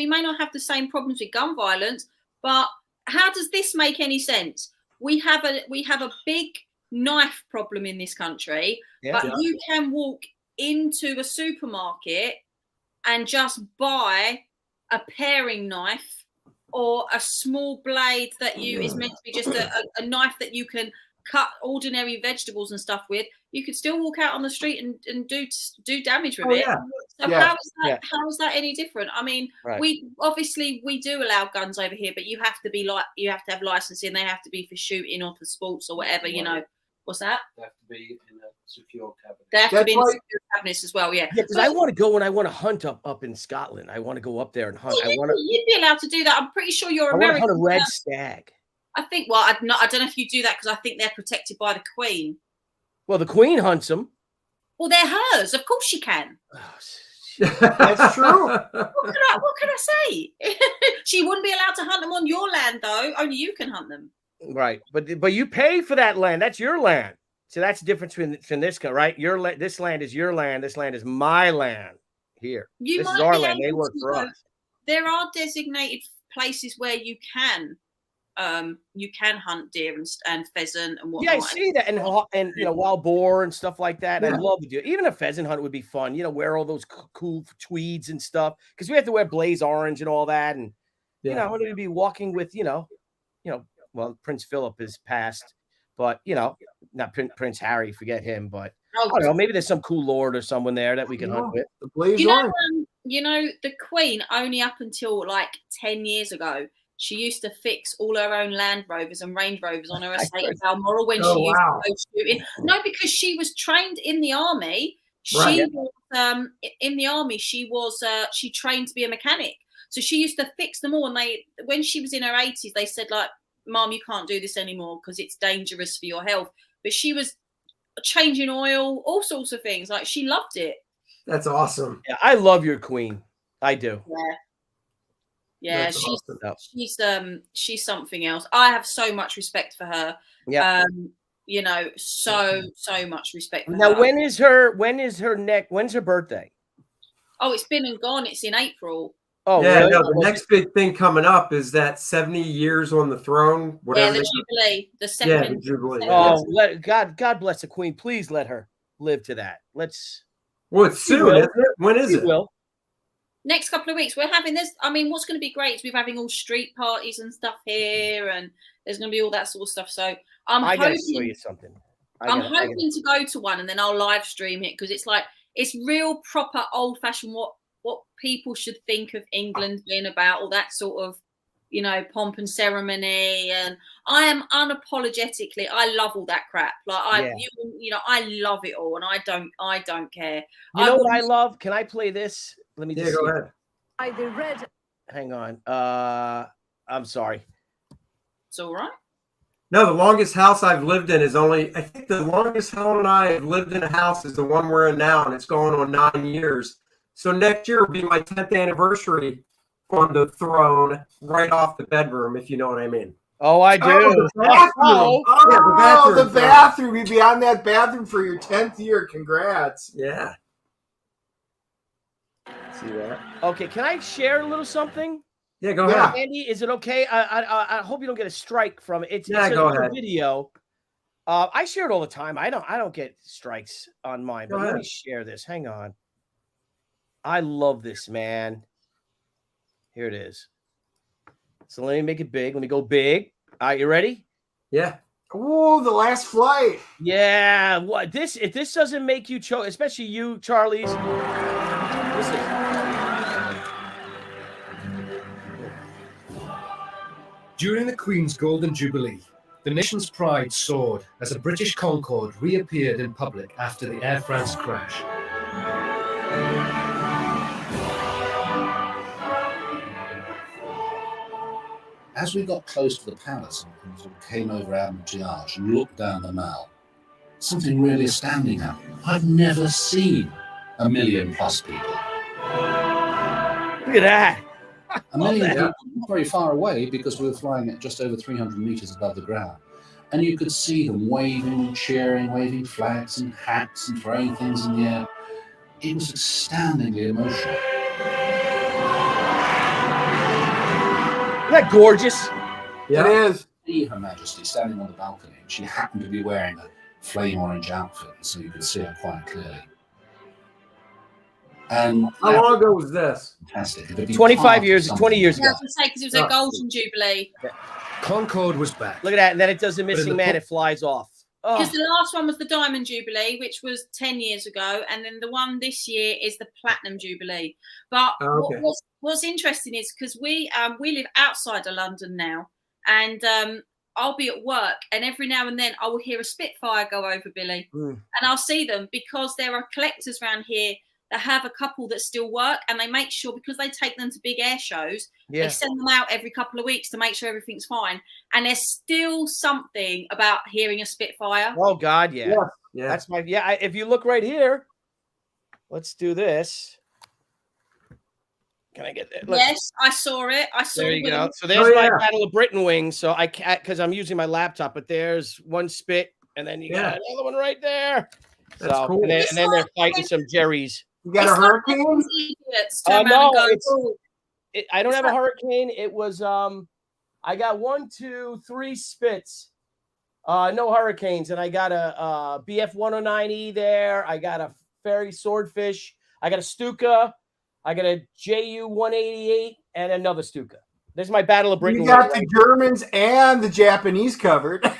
may not have the same problems with gun violence, but how does this make any sense? We have a big knife problem in this country, but you can walk into a supermarket and just buy a paring knife or a small blade that is meant to be just a knife that you can cut ordinary vegetables and stuff with. You could still walk out on the street and do damage with it. Yeah. So how is that any different? I mean, Right. we do allow guns over here, but you have to have licensing. They have to be for shooting or for sports or whatever. You know, what's that? They have to be in a secure cabinet. They have to be in secure cabinets as well. Yeah. Because I want to go and I want to hunt up in Scotland. I want to go up there and hunt. You'd be allowed to do that. I'm pretty sure you're American. I want to hunt a red stag. I think. Well, I don't know if you do that because I think they're protected by the Queen. Well, the Queen hunts them. Well, they're hers. Of course she can. That's true. What can I say? She wouldn't be allowed to hunt them on your land, though. Only you can hunt them. Right, but you pay for that land. That's your land. So that's the difference between this guy, right? This land is your land. This land is my land. Here, this is our land. They work for us. There are designated places where you can hunt deer and pheasant and whatnot. Yeah, I see that, and you know, wild boar and stuff like that. Yeah. I'd love to do it. Even a pheasant hunt would be fun. You know, wear all those cool tweeds and stuff because we have to wear blaze orange and all that. And you know, I want to be walking with well, Prince Philip is passed, but you know, not Prince Harry. Forget him. But I don't know. Maybe there's some cool lord or someone there that we can hunt with. The blaze orange. You know, the Queen only up until like 10 years ago. She used to fix all her own Land Rovers and Range Rovers on her estate in Balmoral when she used to go shooting. No, because she was trained in the army. She was in the army. She trained to be a mechanic. So she used to fix them all. And when she was in her 80s, they said like, "Mom, you can't do this anymore because it's dangerous for your health." But she was changing oil, all sorts of things. Like she loved it. That's awesome. Yeah, I love your Queen. I do. Yeah, she's something else. I have so much respect for her. Yeah. You know, so much respect for her. Now, when's her birthday? Oh, it's been and gone. It's in April. Oh, yeah, really? no, the next big thing coming up is that 70 years on the throne. Whatever. Yeah, the Jubilee. The second. Yeah, the Jubilee. Oh, God bless the Queen. Please let her live to that. Well, it's soon, isn't it? When is it? Will. Next couple of weeks, we're having this. I mean, what's going to be great is we're having all street parties and stuff here, and there's going to be all that sort of stuff. So I'm hoping to show you something. I'm hoping to go to one, and then I'll live stream it because it's real proper old fashioned what people should think of England being about, all that sort of, you know, pomp and ceremony. And I am unapologetically, I love all that crap. Like I love it all, and I don't care. You know what I love? Can I play this? Let me just go ahead. Hang on. I'm sorry. It's all right. No, the longest house I've lived in I think the longest Helen and I have lived in a house is the one we're in now, and it's going on 9 years. So next year will be my 10th anniversary on the throne right off the bedroom, if you know what I mean. Oh, I do. The bathroom. The bathroom. You'd be on that bathroom for your 10th year. Congrats. Yeah. See that? Okay, can I share a little something? Yeah, go ahead. Andy, is it okay? I hope you don't get a strike from it. It's go ahead. Video. I share it all the time. I don't get strikes on mine, but let me share this. Hang on. I love this, man. Here it is. So let me make it big. Let me go big. All right, you ready? Yeah. Oh, the last flight. Yeah. What if this doesn't make you choke, especially you, Charlie's. Listen. During the Queen's Golden Jubilee, the nation's pride soared as a British Concorde reappeared in public after the Air France crash. As we got close to the palace and sort of came over Admiralty Arch and looked down the Mall, something really astounding happened. I've never seen 1 million plus people. Look at that. 1 million people, not very far away because we were flying at just over 300 meters above the ground. And you could see them waving, cheering, waving flags and hats and throwing things in the air. It was astoundingly emotional. Isn't that gorgeous? Yeah. It is. See Her Majesty standing on the balcony. She happened to be wearing a flame orange outfit, so you could see her quite clearly. And How long ago was this? fantastic. It had been 25 part of years, something. 20 years Yeah, I ago. was going to say, because it was a golden jubilee. Concorde was back. Look at that. And then it does the But in missing the man. It flies off. Oh, Because the last one was the Diamond Jubilee, which was 10 years ago, and then the one this year is the Platinum Jubilee. But Oh, okay. what's interesting is because we live outside of London now, and I'll be at work, and every now and then I will hear a Spitfire go over, Billy, and I'll see them because there are collectors around here that have a couple that still work, and they make sure, because they take them to big air shows, yeah. they send them out every couple of weeks to make sure everything's fine. And there's still something about hearing a Spitfire. Oh, God, yeah. Yeah. That's my, yeah. If you look right here, let's do this. Can I get that? Look. Yes, I saw it. I saw There the you wing. go. So there's Oh, my yeah. Battle of Britain wing. So I can't, because I'm using my laptop, but there's one spit, and then you got another one right there. That's so, cool. and then, It's and then they're like fighting some Jerry's. You got It's a like hurricane? those idiots turn around No, and go, it's- "Oh, I don't It's have a like- hurricane. It was I got 1, 2, 3 spits. No hurricanes, and I got a BF 109E there. I got a Fairy Swordfish. I got a Stuka. I got a JU 188 and another Stuka. There's my Battle of Britain. You got wing. the Germans and the Japanese covered. No,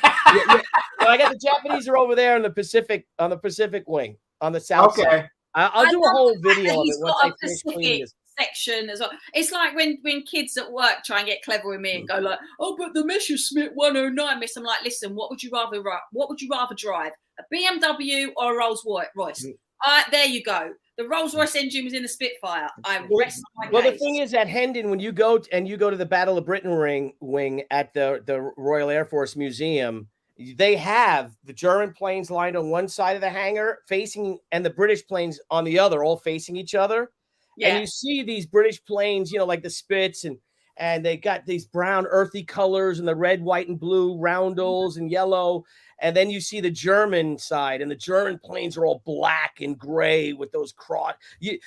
I got the Japanese are over there on the Pacific wing on the south side. Okay. I'll I do a love whole the fact video that of he's it once got I a finish cleaning Pacific this. section as well. It's like when kids at work try and get clever with me and go like, "Oh, but the Messerschmitt 109, miss." I'm like, "Listen, what would you rather drive? A BMW or a Rolls Royce?" There you go. The Rolls Royce engine was in the Spitfire. I rest my Well, the case. thing is, at Hendon, when you go to the Battle of Britain wing at the Royal Air Force Museum, they have the German planes lined on one side of the hangar facing, and the British planes on the other, all facing each other. Yeah. And you see these British planes, like the Spits, and they got these brown earthy colors and the red, white, and blue roundels and yellow. And then you see the German side, and the German planes are all black and gray with those cross.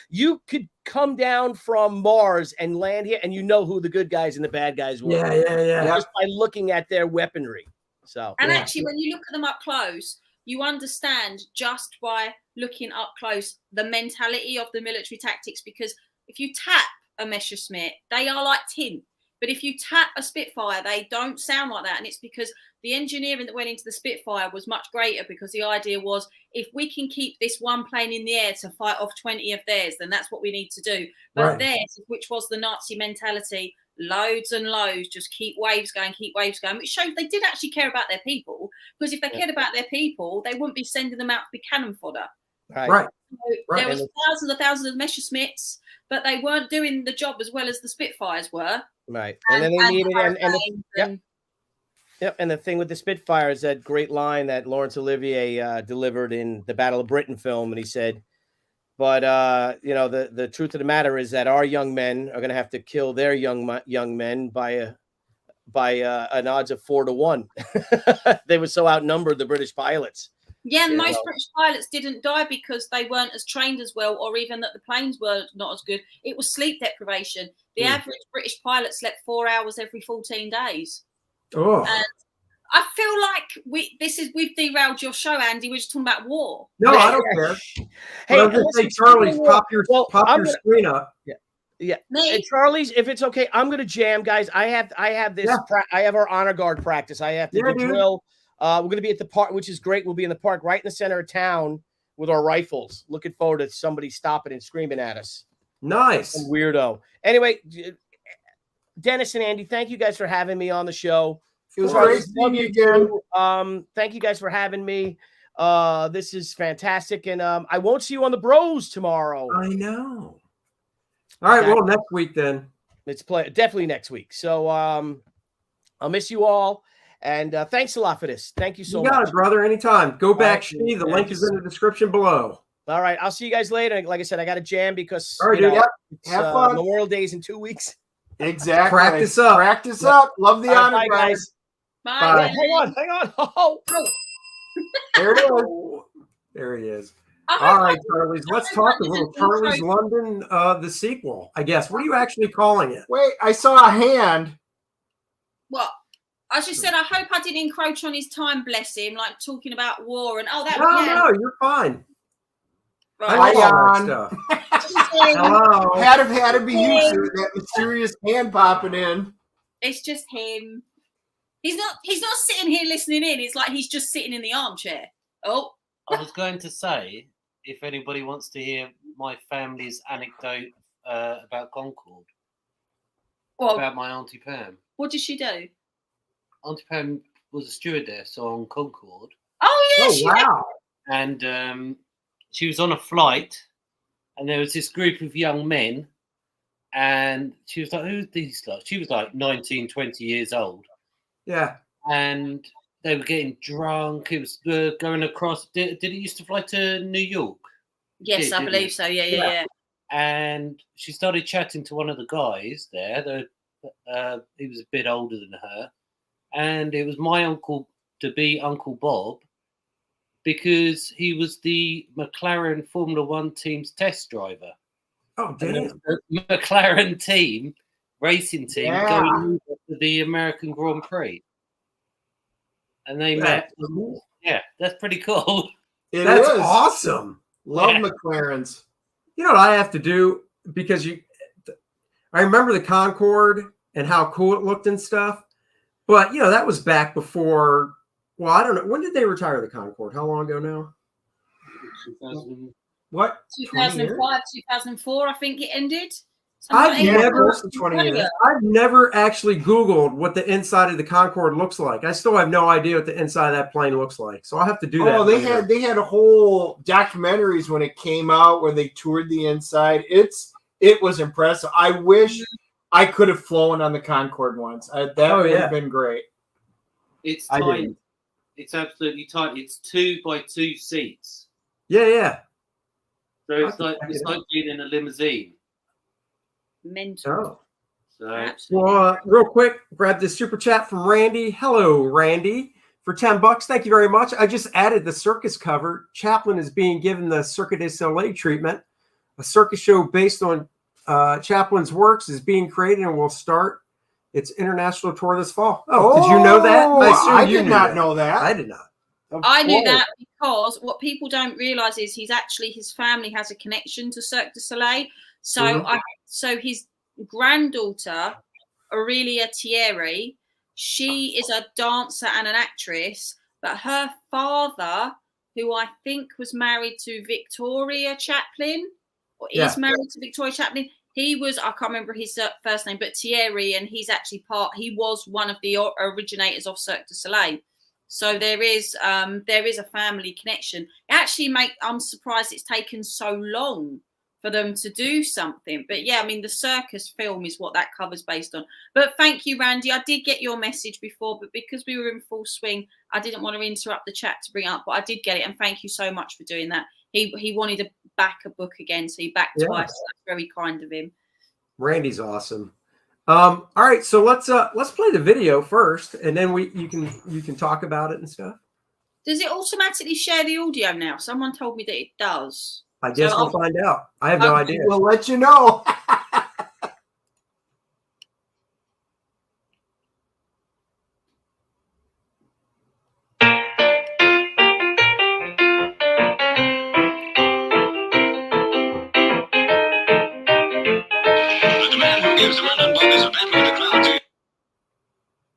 You could come down from Mars and land here, and you know who the good guys and the bad guys were. Yeah. Just by looking at their weaponry. So And actually, when you look at them up close, you understand just by looking up close the mentality of the military tactics. Because if you tap a Messerschmitt, they are like tin. But if you tap a Spitfire, they don't sound like that. And it's because the engineering that went into the Spitfire was much greater, because the idea was, if we can keep this one plane in the air to fight off 20 of theirs, then that's what we need to do. But Right. theirs, which was the Nazi mentality, loads and loads, just keep waves going, which shows they did actually care about their people. Because if they cared about their people, they wouldn't be sending them out to be cannon fodder. Right. So Right. there was thousands of Messerschmitts, but they weren't doing the job as well as the Spitfires were. right. And then they needed Hurricanes and the thing with the Spitfire is that great line that Laurence Olivier delivered in the Battle of Britain film, and he said, "But the truth of the matter is that our young men are going to have to kill their young men by an odds of 4-1." They were so outnumbered, the British pilots. Yeah, and Yeah. most British pilots didn't die because they weren't as trained as well, or even that the planes were not as good. It was sleep deprivation. The average British pilot slept 4 hours every 14 days. Oh. And I feel like we've derailed your show, Andy. We're just talking about war. No, I don't care. Hey, I'm just saying, Charlie's, pop your screen up. Yeah. Me? And Charlie's, if it's okay, I'm gonna jam, guys. I have this. Yeah. I have our honor guard practice. I have to Yeah, do dude. drill. We're gonna be at the park, which is great. We'll be in the park right in the center of town with our rifles. Looking forward to somebody stopping and screaming at us. Nice. Some weirdo. Anyway, Dennis and Andy, thank you guys for having me on the show. It was great seeing you again. Thank you guys for having me. This is fantastic, and I won't see you on the Bros tomorrow. I know. All right, well, next week then. It's definitely next week. So I'll miss you all, and thanks a lot for this. Thank you so much. You got it, brother. Anytime. Go back, Shi. The link is in the description below. All right, I'll see you guys later. Like I said, I got a jam because all right, dude. It's Memorial Day's in 2 weeks. Exactly. Practice up. Practice up. Love the honor, bye, guys. Bye. Bye. Hang on. Oh. There it is. There he is. All right, Charlie's. Let's talk a little Charlie's London, the sequel, I guess. What are you actually calling it? Wait, I saw a hand. What? I just said I hope I didn't encroach on his time, bless him, like talking about war and that. No, you're fine. Right. Hi, Stuff. Hello. Had to be you, sir. That mysterious hand popping in. It's just him. He's not sitting here listening in. It's like he's just sitting in the armchair. Oh. I was going to say, if anybody wants to hear my family's anecdote about Concord, about my Auntie Pam. What did she do? Auntie Pam was a stewardess on Concord. Oh, yeah. Wow. And she was on a flight, and there was this group of young men, and she was like, who's these guys? She was like 19, 20 years old. Yeah. And they were getting drunk. It was going across. Did it used to fly to New York? Yes, I believe so. Yeah. And she started chatting to one of the guys there. He was a bit older than her. And it was my uncle-to-be, Uncle Bob, because he was the McLaren Formula One team's test driver. Oh, damn. The McLaren team, racing team, going to the American Grand Prix. And they met. Yeah, that's pretty cool. That's awesome. Love McLarens. You know what I have to do? Because I remember the Concord and how cool it looked and stuff. But, that was back before, well, I don't know. When did they retire the Concord? How long ago now? 2005, 2004, I think it ended. I've never actually Googled what the inside of the Concord looks like. I still have no idea what the inside of that plane looks like. So I'll have to do that. Oh, they had a whole documentaries when it came out where they toured the inside. It was impressive. I wish I could have flown on the Concord once. That would have been great. It's tight. It's absolutely tight. It's 2x2 seats. Yeah. So it's like being in a limousine. Mental. Well, real quick, grab this super chat from Randy. Hello, Randy, for $10. Thank you very much. I just added the circus cover. Chaplin is being given the Cirque du Soleil treatment. A circus show based on Chaplin's works is being created and will start its international tour this fall. Oh, did you know that? I did not know that. I did not. I knew that because what people don't realize is his family has a connection to Cirque du Soleil. So so his granddaughter, Aurelia Thierry, she is a dancer and an actress, but her father, who I think was married to Victoria Chaplin, or is married to Victoria Chaplin, he was, I can't remember his first name, but Thierry, and he was one of the originators of Cirque du Soleil. So there is a family connection. Actually, I'm surprised it's taken so long for them to do something. But yeah, I mean, the circus film is what that cover's based on. But thank you, Randy. I did get your message before, but because we were in full swing, I didn't want to interrupt the chat to bring it up, but I did get it. And thank you so much for doing that. He wanted to back a book again, so he backed twice. So that's very kind of him. Randy's awesome. All right, so let's play the video first, and then you can talk about it and stuff. Does it automatically share the audio now? Someone told me that it does. I guess we'll find out. I have no idea. We'll let you know.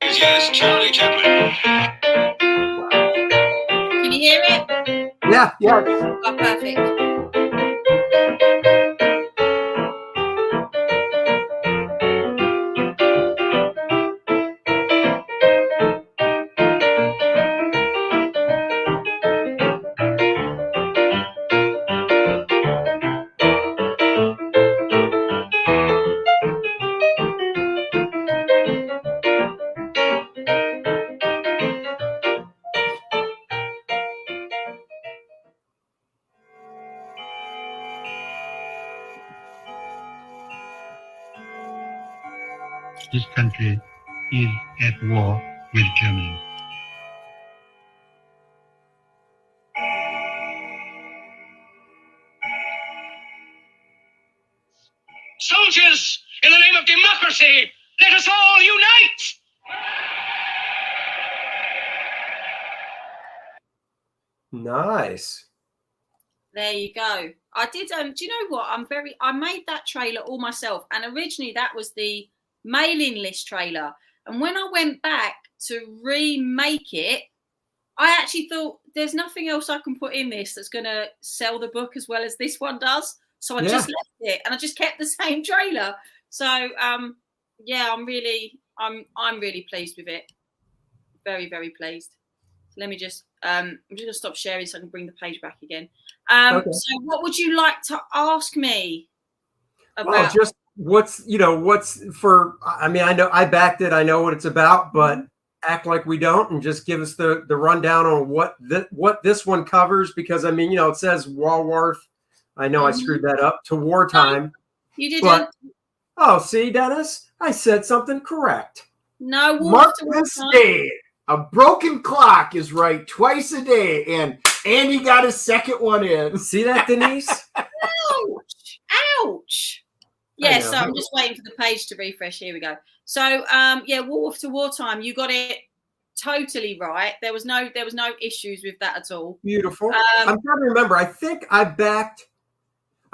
Yes, Charlie Chaplin. Can you hear it? Yeah. Oh, perfect. this country is at war with Germany. Soldiers, in the name of democracy, let us all unite! Nice. There you go. I did. Do you know what? I made that trailer all myself, and originally that was the mailing list trailer. And when I went back to remake it, I actually thought there's nothing else I can put in this that's going to sell the book as well as this one does. So I just left it, and I just kept the same trailer. So yeah, I'm really pleased with it. Very, very pleased. Let me just I'm just gonna stop sharing so I can bring the page back again. Okay. So what would you like to ask me about? Well, just what's for, I mean, I know I backed it, I know what it's about, but act like we don't and just give us the rundown on what this one covers, because I mean, it says Walworth. I know I screwed that up to wartime. You didn't. Oh, see, Dennis, I said something correct. No, Mark this day. A broken clock is right twice a day, and Andy got his second one in. See that, Denise? Ouch! Ouch! Yeah, so I'm just waiting for the page to refresh. Here we go. So, yeah, Walworth to wartime. You got it totally right. There was no issues with that at all. Beautiful. I'm trying to remember. I think I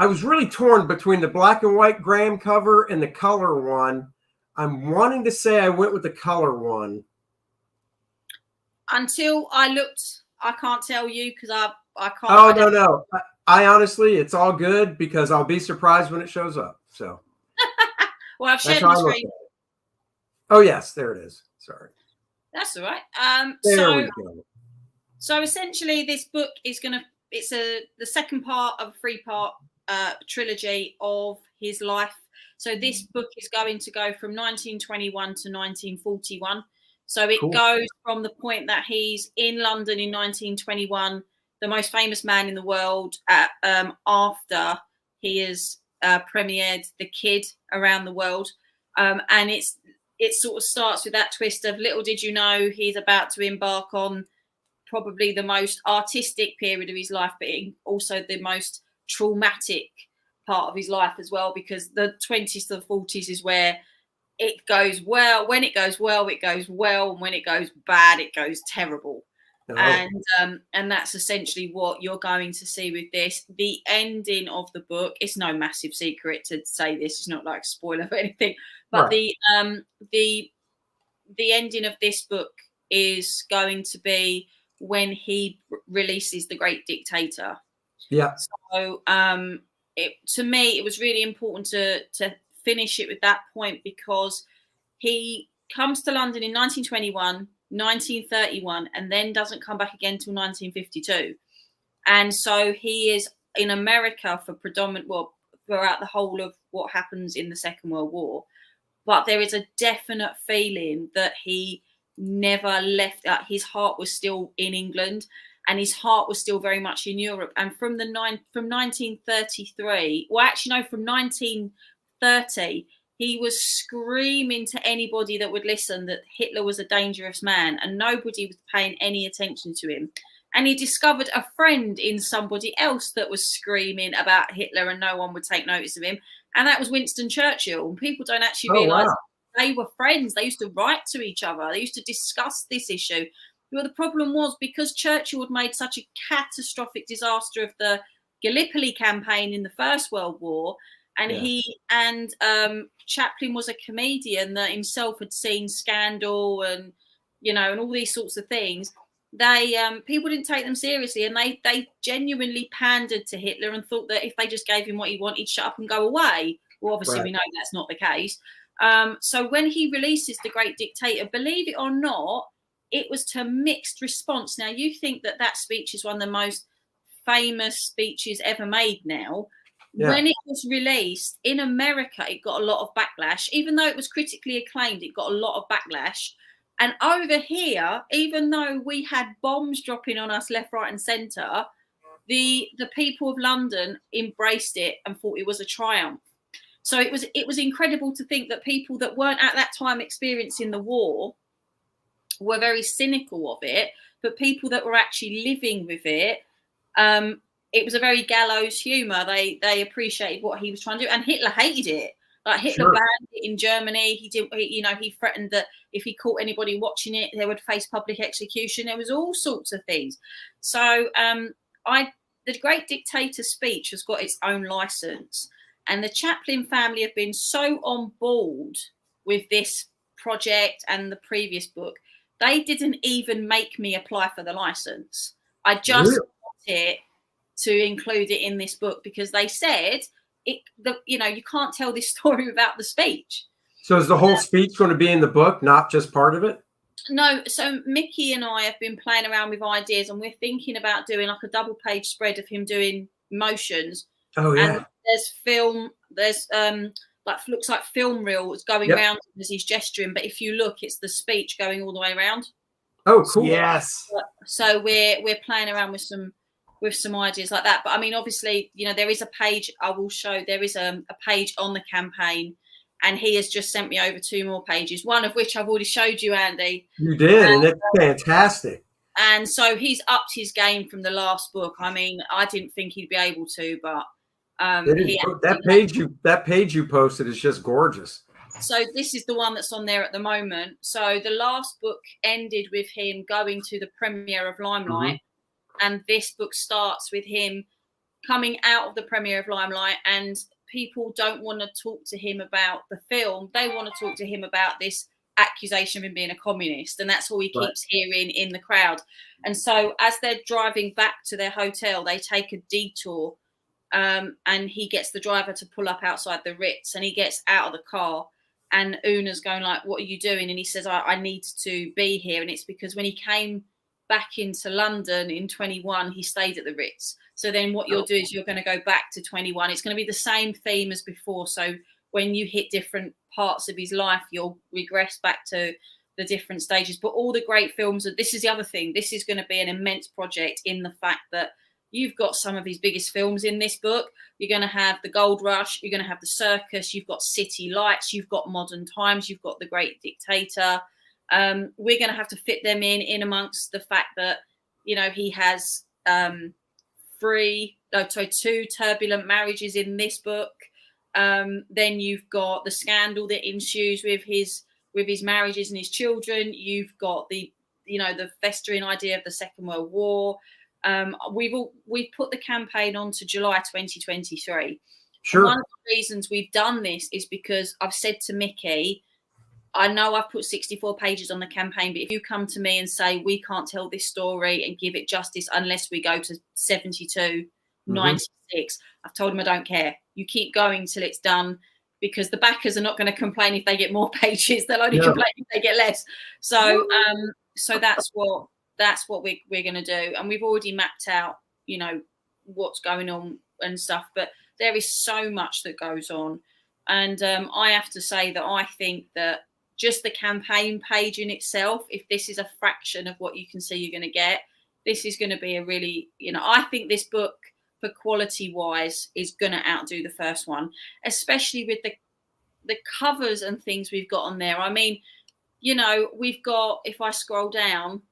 was really torn between the black and white Graham cover and the color one. I'm wanting to say I went with the color one. Until I looked, I can't tell you because I can't. Oh, no. I honestly, it's all good because I'll be surprised when it shows up. So. Well, I've shared my screen. Oh, yes, there it is. Sorry. That's all right. There we go. So essentially, this book is it's the second part of a 3-part trilogy of his life. So this book is going to go from 1921 to 1941. So it goes from the point that he's in London in 1921, the most famous man in the world, after he has premiered The Kid around the world. And it sort of starts with that twist of little did you know he's about to embark on probably the most artistic period of his life, but also the most traumatic part of his life as well, because the 20s to the 40s is where it goes well. When it goes well, it goes well. And when it goes bad, it goes terrible. Oh. And that's essentially what you're going to see with this. The ending of the book, it's no massive secret to say this. It's not like a spoiler or anything. But right. the ending of this book is going to be when he releases The Great Dictator. Yeah. So to me, it was really important to finish it with that point, because he comes to London in 1921, 1931, and then doesn't come back again till 1952. And so he is in America for throughout the whole of what happens in the Second World War. But there is a definite feeling that he never left. His heart was still in England, and his heart was still very much in Europe. And from 1933, well, actually no, from 1930, he was screaming to anybody that would listen that Hitler was a dangerous man, and nobody was paying any attention to him. And he discovered a friend in somebody else that was screaming about Hitler, and no one would take notice of him. And that was Winston Churchill. And people don't actually realise they were friends. They used to write to each other. They used to discuss this issue. Well, the problem was, because Churchill had made such a catastrophic disaster of the Gallipoli campaign in the First World War, and Chaplin was a comedian that himself had seen Scandal and and all these sorts of things. They people didn't take them seriously, and they genuinely pandered to Hitler and thought that if they just gave him what he wanted, he'd shut up and go away. Well, obviously we know that's not the case. So when he releases The Great Dictator, believe it or not, it was to mixed response. Now, you think that speech is one of the most famous speeches ever made now. Yeah. When it was released in America, it got a lot of backlash. Even though it was critically acclaimed, it got a lot of backlash. And over here, even though we had bombs dropping on us left, right and centre, the people of London embraced it and thought it was a triumph. So it was incredible to think that people that weren't at that time experiencing the war were very cynical of it, but people that were actually living with it, it was a very gallows humor. They appreciated what he was trying to do, and Hitler hated it. Like Hitler banned it in Germany. He threatened that if he caught anybody watching it, they would face public execution. There was all sorts of things. So the Great Dictator speech has got its own license, and the Chaplin family have been so on board with this project and the previous book, they didn't even make me apply for the license. I just got it to include it in this book because they said you can't tell this story without the speech. So is the whole speech going to be in the book, not just part of it? No. So Mickey and I have been playing around with ideas, and we're thinking about doing like a double-page spread of him doing motions. Oh yeah. And there's film. There's looks like film reels going around as he's gesturing, but if you look, it's the speech going all the way around. Oh, cool. Yes. So we're playing around with some ideas like that. But I mean, obviously, there is a page I will show. There is a page on the campaign, and he has just sent me over 2 more pages, one of which I've already showed you, Andy. You did, and it's fantastic. And so he's upped his game from the last book. I mean, I didn't think he'd be able to, but that page you posted is just gorgeous. So this is the one that's on there at the moment. So the last book ended with him going to the premiere of Limelight. And this book starts with him coming out of the premiere of Limelight, and people don't want to talk to him about the film. They want to talk to him about this accusation of him being a communist, and that's all he keeps hearing in the crowd. And so as they're driving back to their hotel, they take a detour, and he gets the driver to pull up outside the Ritz, and he gets out of the car, and Una's going like, "What are you doing?" And he says, I need to be here. And it's because when he came back into London in 21, he stayed at the Ritz. So then what you'll do is you're going to go back to 21. It's going to be the same theme as before. So when you hit different parts of his life, you'll regress back to the different stages. But all the great films, this is the other thing. This is going to be an immense project in the fact that you've got some of his biggest films in this book. You're going to have the Gold Rush. You're going to have the Circus. You've got City Lights. You've got Modern Times. You've got the Great Dictator. We're going to have to fit them in amongst the fact that, he has 2 turbulent marriages in this book. Then you've got the scandal that ensues with his marriages and his children. You've got the festering idea of the Second World War. We've put the campaign on to July 2023. Sure. One of the reasons we've done this is because I've said to Mickey, I know I've put 64 pages on the campaign, but if you come to me and say we can't tell this story and give it justice unless we go to 72, 96, I've told him I don't care. You keep going till it's done, because the backers are not going to complain if they get more pages. They'll only complain if they get less. So that's what we're going to do. And we've already mapped out, what's going on and stuff. But there is so much that goes on. And I have to say that I think that just the campaign page in itself, if this is a fraction of what you can see you're going to get, this is going to be a really, I think this book, for quality wise, is going to outdo the first one, especially with the covers and things we've got on there. I mean, we've got, if I scroll down,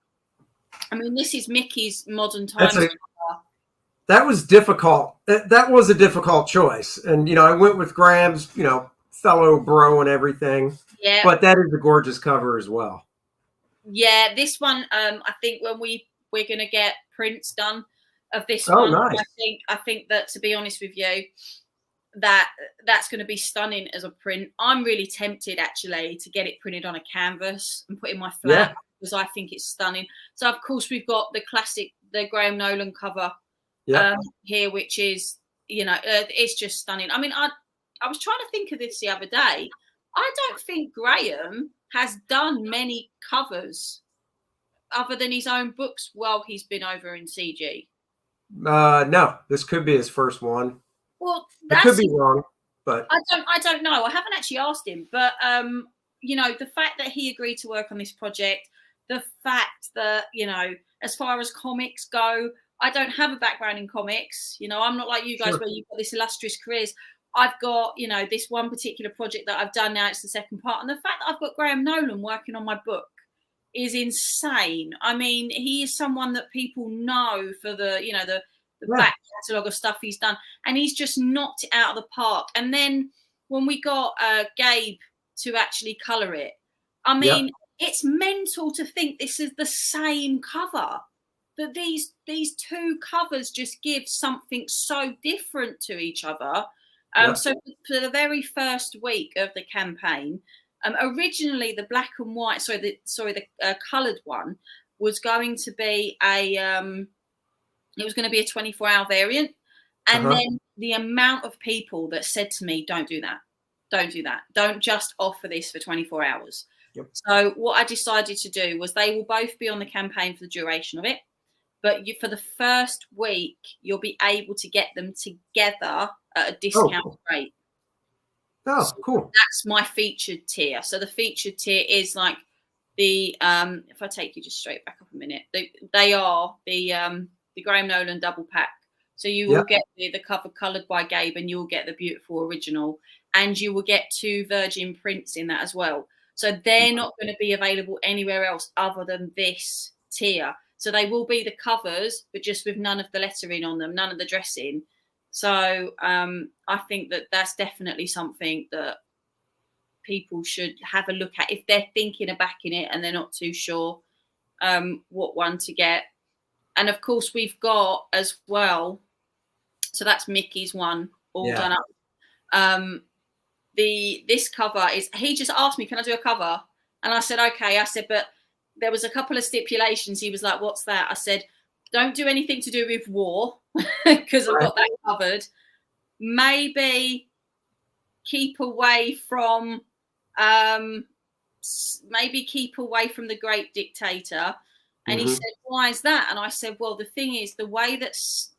I mean, this is Mickey's Modern Times. That was difficult. That was a difficult choice. And, I went with Graham's, fellow bro and everything. Yeah. But that is a gorgeous cover as well. Yeah, this one, I think when we're going to get prints done of this one. Nice. I think that, to be honest with you, that's going to be stunning as a print. I'm really tempted, actually, to get it printed on a canvas and put in my flat, because I think it's stunning. So, of course, we've got the Graham Nolan cover here, which is, it's just stunning. I mean, I was trying to think of this the other day. I don't think Graham has done many covers other than his own books while he's been over in CG. No, this could be his first one. Well, I could be wrong, but I don't know. I haven't actually asked him, but the fact that he agreed to work on this project, the fact that as far as comics go, I don't have a background in comics. I'm not like you guys where you've got this illustrious careers. I've got, you know, this one particular project that I've done now. It's the second part, and the fact that I've got Graham Nolan working on my book is insane. I mean, he is someone that people know for the, you know, the back catalogue of stuff he's done, and he's just knocked it out of the park. And then when we got Gabe to actually colour it, I mean, it's mental to think this is the same cover. That these two covers just give something so different to each other. So for the very first week of the campaign, originally the black and white, the coloured one was going to be it was going to be a 24-hour variant, and then the amount of people that said to me, "Don't do that, don't just offer this for 24 hours." So what I decided to do was they will both be on the campaign for the duration of it. But for the first week, you'll be able to get them together at a discount rate. Oh, cool. That's my featured tier. So the featured tier is like the if I take you just straight back up a minute, they are the Graham Nolan double pack. So you will get the cover coloured by Gabe, and you will get the beautiful original, and you will get 2 virgin prints in that as well. So they're not going to be available anywhere else other than this tier. So they will be the covers, but just with none of the lettering on them, none of the dressing. So I think that that's definitely something that people should have a look at if they're thinking of backing it and they're not too sure what one to get. And of course, we've got as well. So that's Mickey's one all done up. This cover is. He just asked me, "Can I do a cover?" And I said, "Okay." I said, but there was a couple of stipulations. He was like, "What's that?" I said, "Don't do anything to do with war because I've got that covered. Maybe keep away from the Great Dictator." And he said, "Why is that?" And I said, "Well, the thing is, the way that's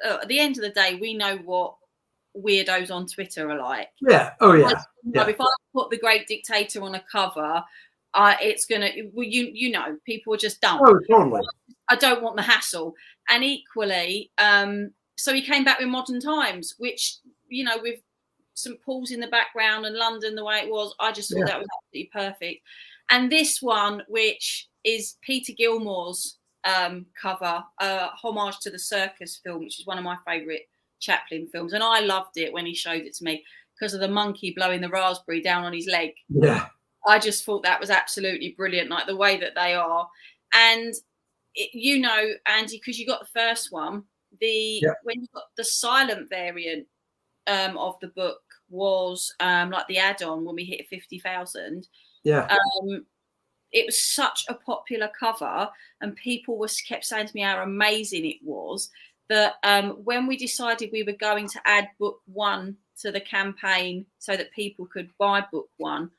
at the end of the day, we know what weirdos on Twitter are like. Yeah. Oh yeah. If I put the Great Dictator on a cover, it's gonna, well, you know, people are just dumb. Oh, totally. I don't want the hassle." And equally, so he came back with Modern Times, which, you know, with St. Paul's in the background and London the way it was, I just thought that was absolutely perfect. And this one, which is Peter Gilmore's cover, homage to the Circus film, which is one of my favourite Chaplin films, and I loved it when he showed it to me because of the monkey blowing the raspberry down on his leg. Yeah. I just thought that was absolutely brilliant, like the way that they are. And you know, Andy, because you got the first one, when you got the silent variant of the book was like the add-on when we hit 50,000. Yeah. It was such a popular cover, and people kept saying to me how amazing it was that when we decided we were going to add book 1 to the campaign so that people could buy book 1,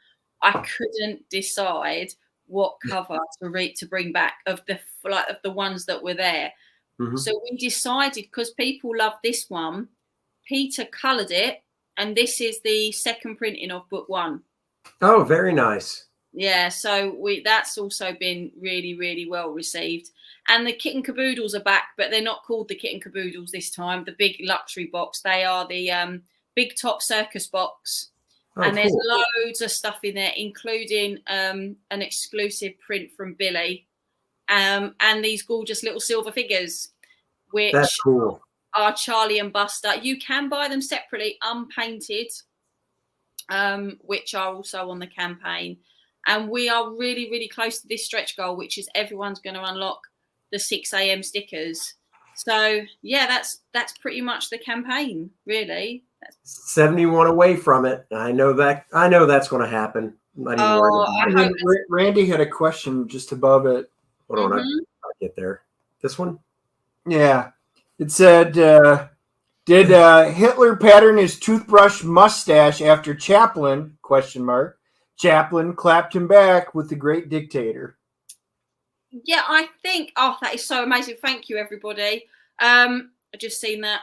I couldn't decide what cover to bring back of the ones that were there. So we decided, because people love this one, Peter coloured it, and this is the second printing of book 1. Oh, very nice. Yeah, so that's also been really, really well received. And the Kit and Caboodles are back, but they're not called the Kit and Caboodles this time. The big luxury box. They are the big top circus box. Oh, and there's cool. loads of stuff in there, including an exclusive print from Billy, and these gorgeous little silver figures, which That's cool. are Charlie and Buster. You can buy them separately, unpainted, which are also on the campaign. And we are really, really close to this stretch goal, which is everyone's going to unlock the 6 a.m. stickers. So yeah, that's pretty much the campaign, really. 71 away from it. I know that's going to happen. I'm not even worried about it. Randy had a question just above it. Hold on, I'll get there. This one? Yeah. It said, did Hitler pattern his toothbrush mustache after Chaplin? ? Chaplin clapped him back with the Great Dictator. Yeah, I think. Oh, that is so amazing! Thank you, everybody. I just seen that.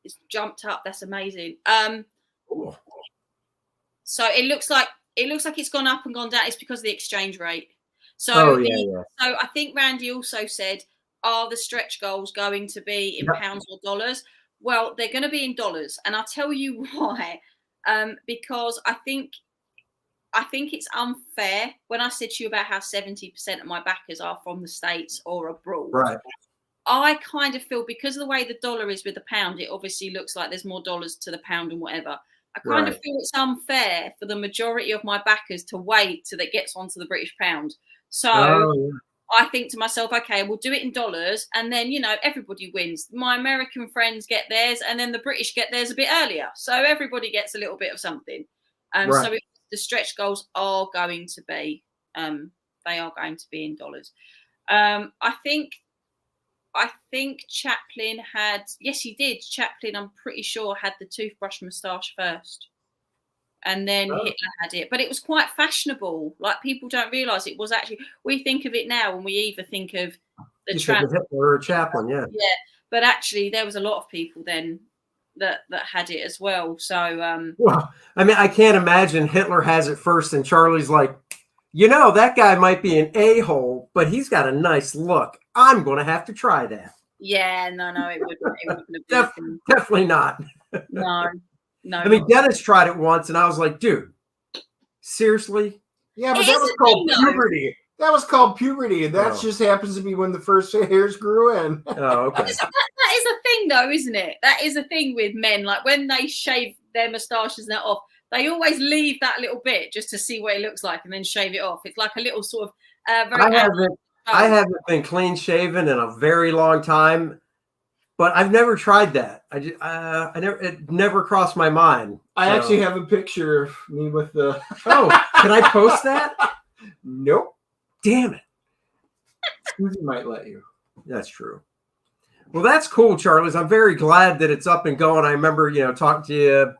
It's jumped up. That's amazing. So it looks like it's gone up and gone down. It's because of the exchange rate. So, so I think Randy also said, are the stretch goals going to be in pounds or dollars? Well, they're going to be in dollars, and I'll tell you why. Because I think it's unfair when I said to you about how 70% of my backers are from the States or abroad. Right. I kind of feel, because of the way the dollar is with the pound, it obviously looks like there's more dollars to the pound and whatever. I kind of feel it's unfair for the majority of my backers to wait till it gets onto the British pound. So I think to myself, okay, we'll do it in dollars, and then, you know, everybody wins. My American friends get theirs, and then the British get theirs a bit earlier. So everybody gets a little bit of something. So the stretch goals are going to be, they are going to be in dollars. I think Chaplin had, yes, he did. Chaplin, I'm pretty sure, had the toothbrush moustache first. And then Hitler had it. But it was quite fashionable. Like, people don't realise it was actually, we think of it now when we either think of the Hitler or Chaplin, yeah. Yeah. But actually, there was a lot of people then that had it as well. So, well, I mean, I can't imagine Hitler has it first and Charlie's like, you know, that guy might be an a-hole, but he's got a nice look. I'm going to have to try that. Yeah, no, it wouldn't have been. Definitely not. No. I mean, Dennis tried it once, and I was like, dude, seriously? Yeah, but that was called puberty. That was called puberty. That just happens to be when the first hairs grew in. Oh, okay. That is a thing, though, isn't it? That is a thing with men. Like, when they shave their moustaches and that off, they always leave that little bit just to see what it looks like and then shave it off. It's like a little sort of I haven't been clean shaven in a very long time, but I've never tried that. It never crossed my mind. I actually have a picture of me with the. Oh, can I post that? Nope. Damn it. Susie might let you. That's true. Well, that's cool, Charles. I'm very glad that it's up and going. I remember, talking to you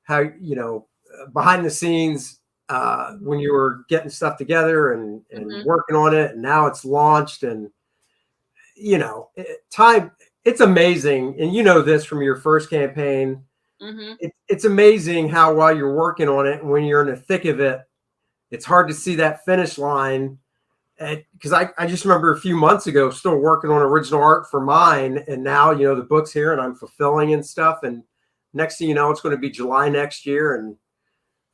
how, behind the scenes when you were getting stuff together and working on it, and now it's launched, and it's amazing. And you know this from your first campaign. It's amazing how while you're working on it and when you're in the thick of it, it's hard to see that finish line. Because I just remember a few months ago still working on original art for mine, and now the book's here and I'm fulfilling and stuff, and next thing you know, it's going to be July next year and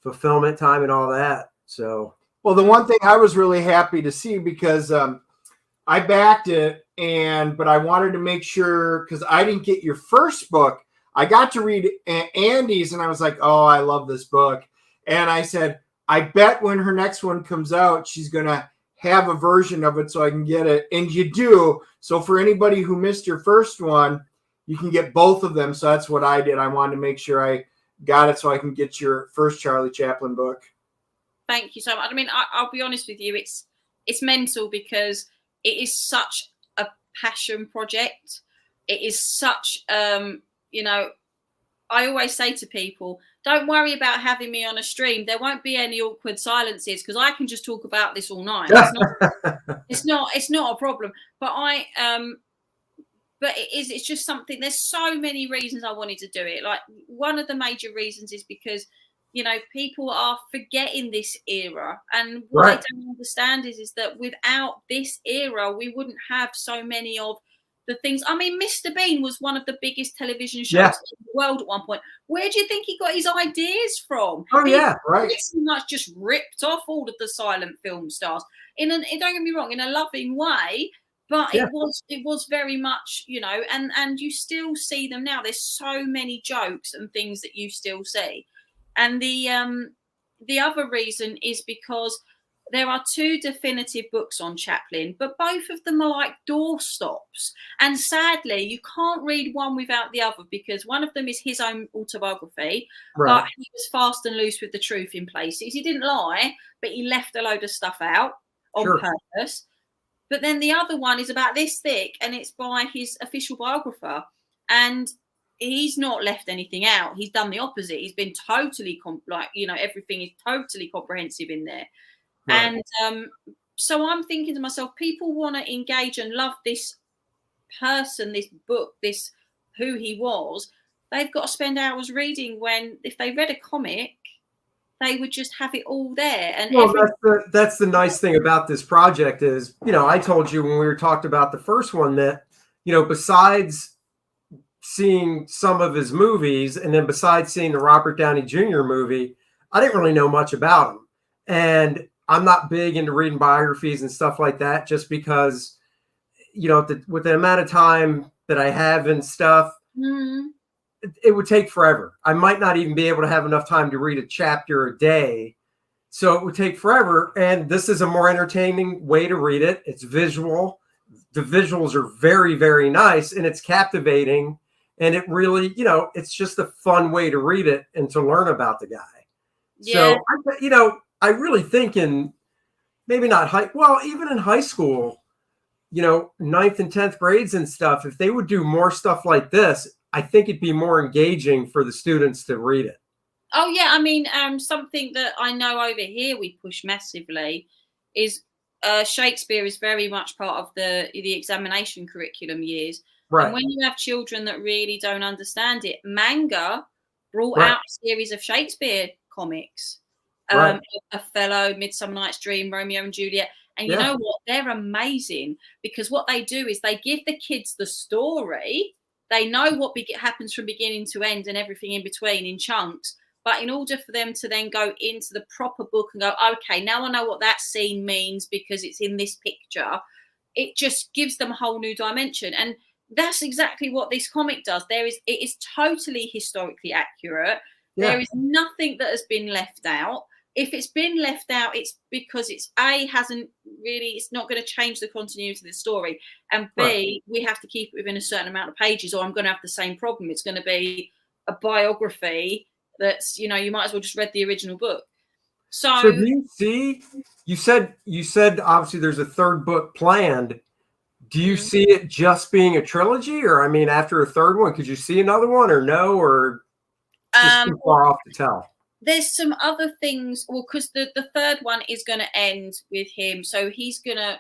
fulfillment time and all that. So, well, the one thing I was really happy to see, because I backed it, but I wanted to make sure, because I didn't get your first book. I got to read Andy's, and I was like, oh, I love this book. And I said, I bet when her next one comes out, she's going to have a version of it so I can get it. And you do. So for anybody who missed your first one, you can get both of them. So that's what I did. I wanted to make sure I got it so I can get your first Charlie Chaplin book. Thank you so much. I mean, I'll be honest with you. It's mental because it is such a passion project. It is such, I always say to people, don't worry about having me on a stream. There won't be any awkward silences because I can just talk about this all night. It's not a problem. But it's just something. There's so many reasons I wanted to do it. Like, one of the major reasons is because, people are forgetting this era, and what they don't understand is that without this era, we wouldn't have so many of the things. I mean, Mr. Bean was one of the biggest television shows in the world at one point. Where do you think he got his ideas from? Oh, he right. Pretty much just ripped off all of the silent film stars. Don't get me wrong, in a loving way, but it was very much, and you still see them now. There's so many jokes and things that you still see. And the other reason is because there are 2 definitive books on Chaplin, but both of them are like doorstops. And sadly, you can't read one without the other, because one of them is his own autobiography, but he was fast and loose with the truth in places. He didn't lie, but he left a load of stuff out on purpose. But then the other one is about this thick, and it's by his official biographer. And he's not left anything out. He's done the opposite. He's been totally, everything is totally comprehensive in there. Right. And so I'm thinking to myself, people want to engage and love this person, this book, this who he was. They've got to spend hours reading, when if they read a comic, they would just have it all there. And that's the nice thing about this project is, I told you when we talked about the first one that, besides seeing some of his movies, and then besides seeing the Robert Downey Jr. movie, I didn't really know much about him. And I'm not big into reading biographies and stuff like that, just because, you know, with the amount of time that I have and stuff, it would take forever. I might not even be able to have enough time to read a chapter a day. So it would take forever. And this is a more entertaining way to read it. It's visual. The visuals are very, very nice, and it's captivating. And it really, you know, it's just a fun way to read it and to learn about the guy. Yeah. So, you know, I really think in maybe not even in high school, you know, 9th and 10th grades and stuff, if they would do more stuff like this, I think it'd be more engaging for the students to read it. Oh yeah, I mean, something that I know over here we push massively is Shakespeare is very much part of the examination curriculum years. Right. And when you have children that really don't understand it, manga brought out a series of Shakespeare comics. Othello, Midsummer Night's Dream, Romeo and Juliet. And you know what? They're amazing, because what they do is they give the kids the story. They know what happens from beginning to end and everything in between in chunks. But in order for them to then go into the proper book and go, okay, now I know what that scene means because it's in this picture, it just gives them a whole new dimension. And that's exactly what this comic does. It is totally historically accurate. Yeah. There is nothing that has been left out. If it's been left out, it's because it's not going to change the continuity of the story. And B, we have to keep it within a certain amount of pages, or I'm going to have the same problem. It's going to be a biography that's, you know, you might as well just read the original book. So do you see, you said obviously there's a third book planned. Do you see it just being a trilogy, or, I mean, after a third one, could you see another one, or no, or just too far off to tell? There's some other things, well, because the third one is going to end with him, so he's going to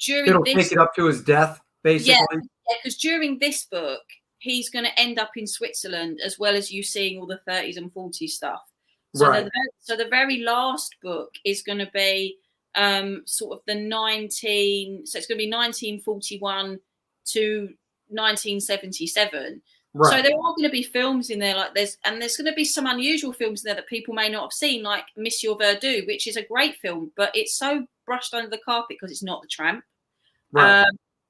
it'll take it up to his death, basically. Yeah, because during this book, he's going to end up in Switzerland, as well as you seeing all the 30s and 40s stuff. So, so the very last book is going to be sort of so it's going to be 1941 to 1977. Right. So there are going to be films in there like this, and there's going to be some unusual films in there that people may not have seen, like Monsieur Verdoux, which is a great film, but it's so brushed under the carpet because it's not The Tramp. Right.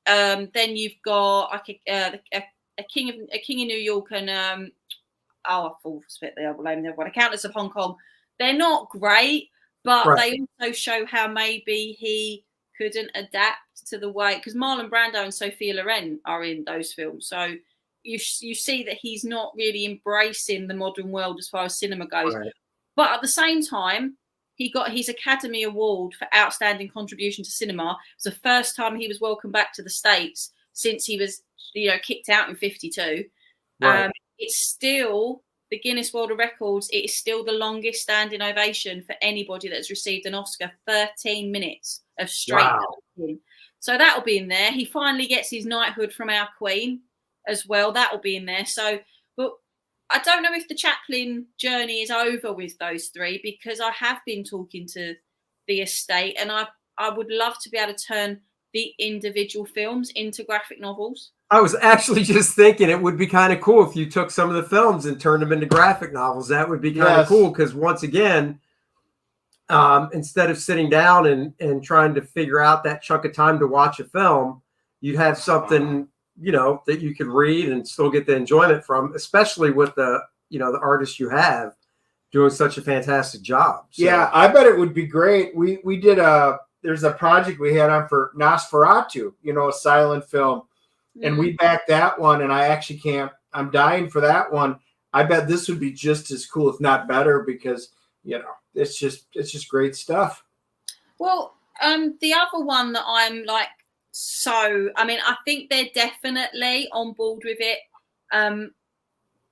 Then you've got like a King in New York, and I fall spit the other name. A Countess of Hong Kong. They're not great, but they also show how maybe he couldn't adapt to the way, because Marlon Brando and Sophia Loren are in those films, so you see that he's not really embracing the modern world as far as cinema goes. Right. But at the same time, he got his Academy Award for outstanding contribution to cinema. It was the first time he was welcomed back to the States since he was, you know, kicked out in 1952. Right. It's still the Guinness World of Records. It is still the longest standing ovation for anybody that's received an Oscar. 13 minutes of straight acting. So that'll be in there. He finally gets his knighthood from our Queen as well. That will be in there. So, but I don't know if the Chaplin journey is over with those three, because I have been talking to the estate, and I would love to be able to turn the individual films into graphic novels. I was actually just thinking it would be kind of cool if you took some of the films and turned them into graphic novels. That would be kind of cool, because once again, instead of sitting down and trying to figure out that chunk of time to watch a film, you'd have something, you know, that you could read and still get the enjoyment from, especially with the, you know, the artists you have doing such a fantastic job. So. Yeah, I bet it would be great. We did there's a project we had on for Nosferatu, you know, a silent film, and we backed that one, and I actually I'm dying for that one. I bet this would be just as cool, if not better, because, you know, it's just great stuff. Well, the other one that I'm like, I think they're definitely on board with it.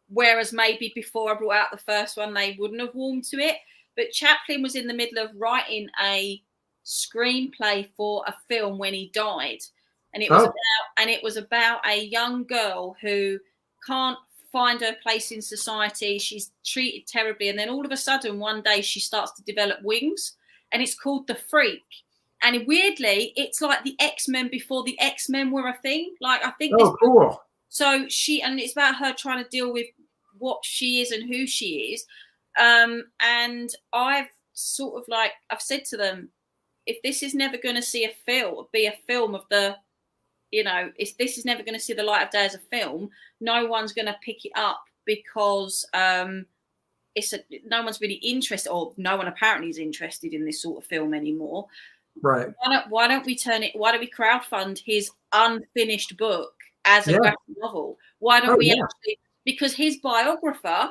Whereas maybe before I brought out the first one, they wouldn't have warmed to it. But Chaplin was in the middle of writing a screenplay for a film when he died, and it was about a young girl who can't find her place in society. She's treated terribly, and then all of a sudden one day she starts to develop wings, and it's called The Freak. And weirdly, it's like the X-Men before the X-Men were a thing. Like, I think cool. So and it's about her trying to deal with what she is and who she is. And I've sort of like, I've said to them, if this is never going to be a film of the, if this is never going to see the light of day as a film, no one's going to pick it up because no one's really interested, or no one apparently is interested in this sort of film anymore. Right. Why don't we crowdfund his unfinished book as a graphic novel? Why don't we actually, because his biographer,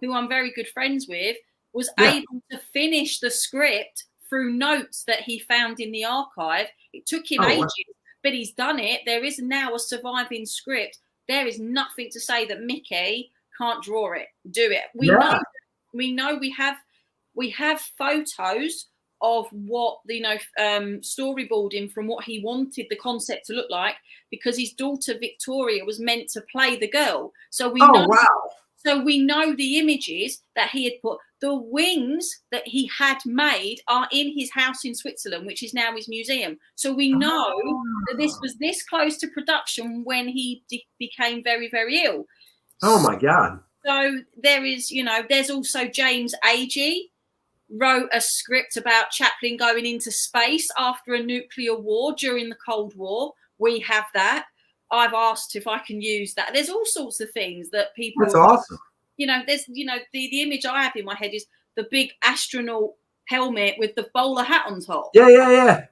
who I'm very good friends with, was able to finish the script through notes that he found in the archive. It took him ages, but he's done it. There is now a surviving script. There is nothing to say that Mickey can't do it. We know we have photos of what storyboarding from what he wanted the concept to look like, because his daughter Victoria was meant to play the girl. So we know the images that he had put. The wings that he had made are in his house in Switzerland, which is now his museum. So we know that this was this close to production when he became very, very ill. Oh my God. So there is, there's also James Agee wrote a script about Chaplin going into space after a nuclear war during the Cold War. We have that. I've asked if I can use that. There's all sorts of things that people. That's awesome. There's, the image I have in my head is the big astronaut helmet with the bowler hat on top. Yeah.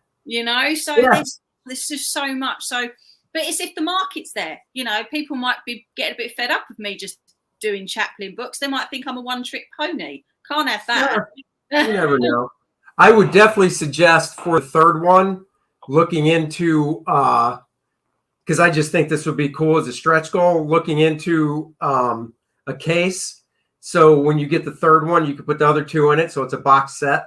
So there's just so much. So, but it's if the market's there, people might be getting a bit fed up with me just doing Chaplin books. They might think I'm a one-trick pony. Can't have that. Yeah. You never know. I would definitely suggest for the third one, looking into, because I just think this would be cool as a stretch goal, looking into a case. So when you get the third one, you can put the other two in it. So it's a box set.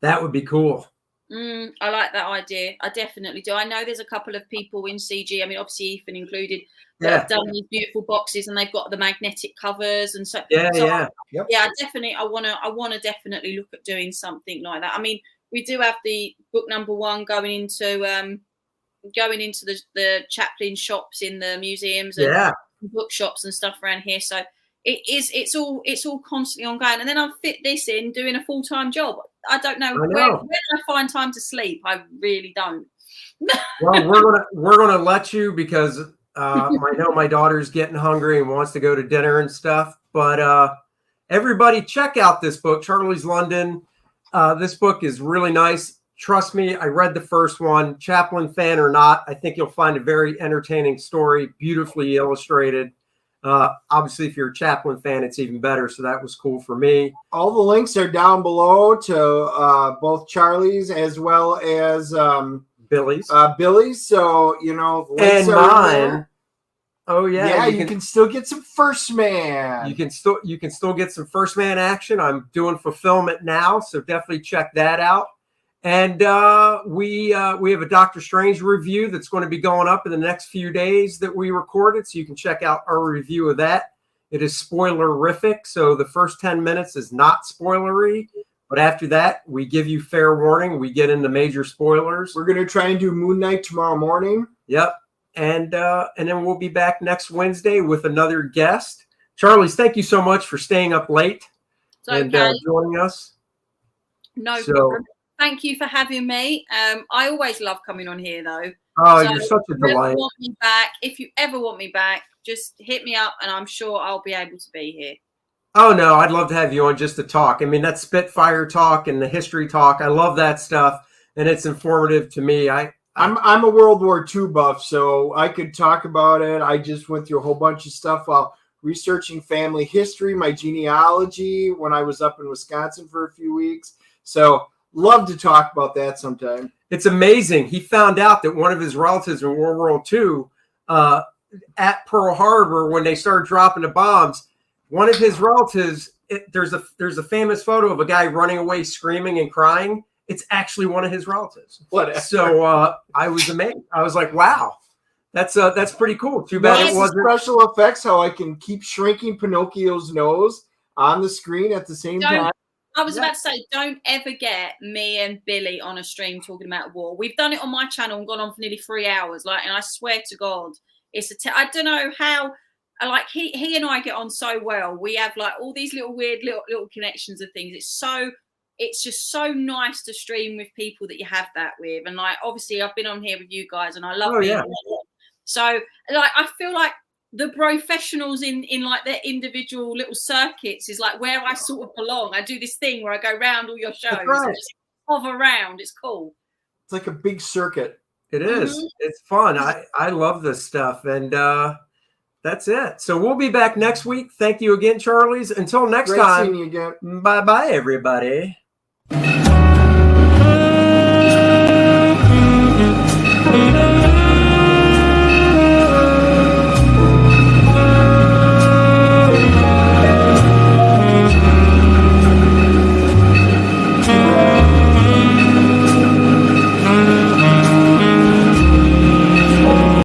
That would be cool. I like that idea. I definitely do. I know there's a couple of people in CG, I mean, obviously Ethan included, that have done these beautiful boxes, and they've got the magnetic covers and so. I want to definitely look at doing something like that. I mean, we do have the book number 1 going into the Chaplin shops in the museums and bookshops and stuff around here. So it's all constantly ongoing. And then I'll fit this in doing a full-time job. I don't know where I find time to sleep. I really don't. Well, we're gonna let you, because I know my daughter's getting hungry and wants to go to dinner and stuff. But everybody, check out this book, Charlie's London. This book is really nice. Trust me, I read the first one. Chaplin fan or not, I think you'll find a very entertaining story, beautifully illustrated. Obviously, if you're a Chaplin fan, it's even better. So that was cool for me. All the links are down below to both Charlie's as well as Billy's. Billy's. So, links and mine. There. Oh yeah, you can still get some First Man. You can still get some First Man action. I'm doing Fulfilment now, so definitely check that out. And we have a Doctor Strange review that's going to be going up in the next few days that we recorded, so you can check out our review of that. It is spoilerific, so the first 10 minutes is not spoilery, but after that, we give you fair warning. We get into major spoilers. We're going to try and do Moon Knight tomorrow morning. Yep. And then we'll be back next Wednesday with another guest. Charlie's, thank you so much for staying up late and joining us. No problem. Thank you for having me. I always love coming on here, though. Oh, so you're such a delight. If you ever want me back, just hit me up, and I'm sure I'll be able to be here. Oh, no, I'd love to have you on just to talk. I mean, that Spitfire talk and the history talk, I love that stuff, and it's informative to me. I'm a World War II buff, so I could talk about it. I just went through a whole bunch of stuff while researching family history, my genealogy, when I was up in Wisconsin for a few weeks. So love to talk about that sometime. It's amazing. He found out that one of his relatives in World War II at Pearl Harbor, when they started dropping the bombs, one of his relatives, there's a famous photo of a guy running away screaming and crying. It's actually one of his relatives. Whatever. So I was amazed. I was like, wow, that's pretty cool. Too bad it wasn't special effects, how I can keep shrinking Pinocchio's nose on the screen at the same time. I was about to say, don't ever get me and Billy on a stream talking about war. We've done it on my channel and gone on for nearly 3 hours. And I swear to God, I don't know how. Like he and I get on so well. We have like all these little weird little connections of things. It's just so nice to stream with people that you have that with. And like obviously I've been on here with you guys and I love being on here. So like I feel like the professionals in like their individual little circuits is like where I sort of belong. I do this thing where I go around all your shows and just hover around. It's cool. It's like a big circuit. It is. It's fun. I love this stuff. And that's it. So we'll be back next week. Thank you again, Charlie's. Until next time. Great seeing you again. Bye-bye, everybody.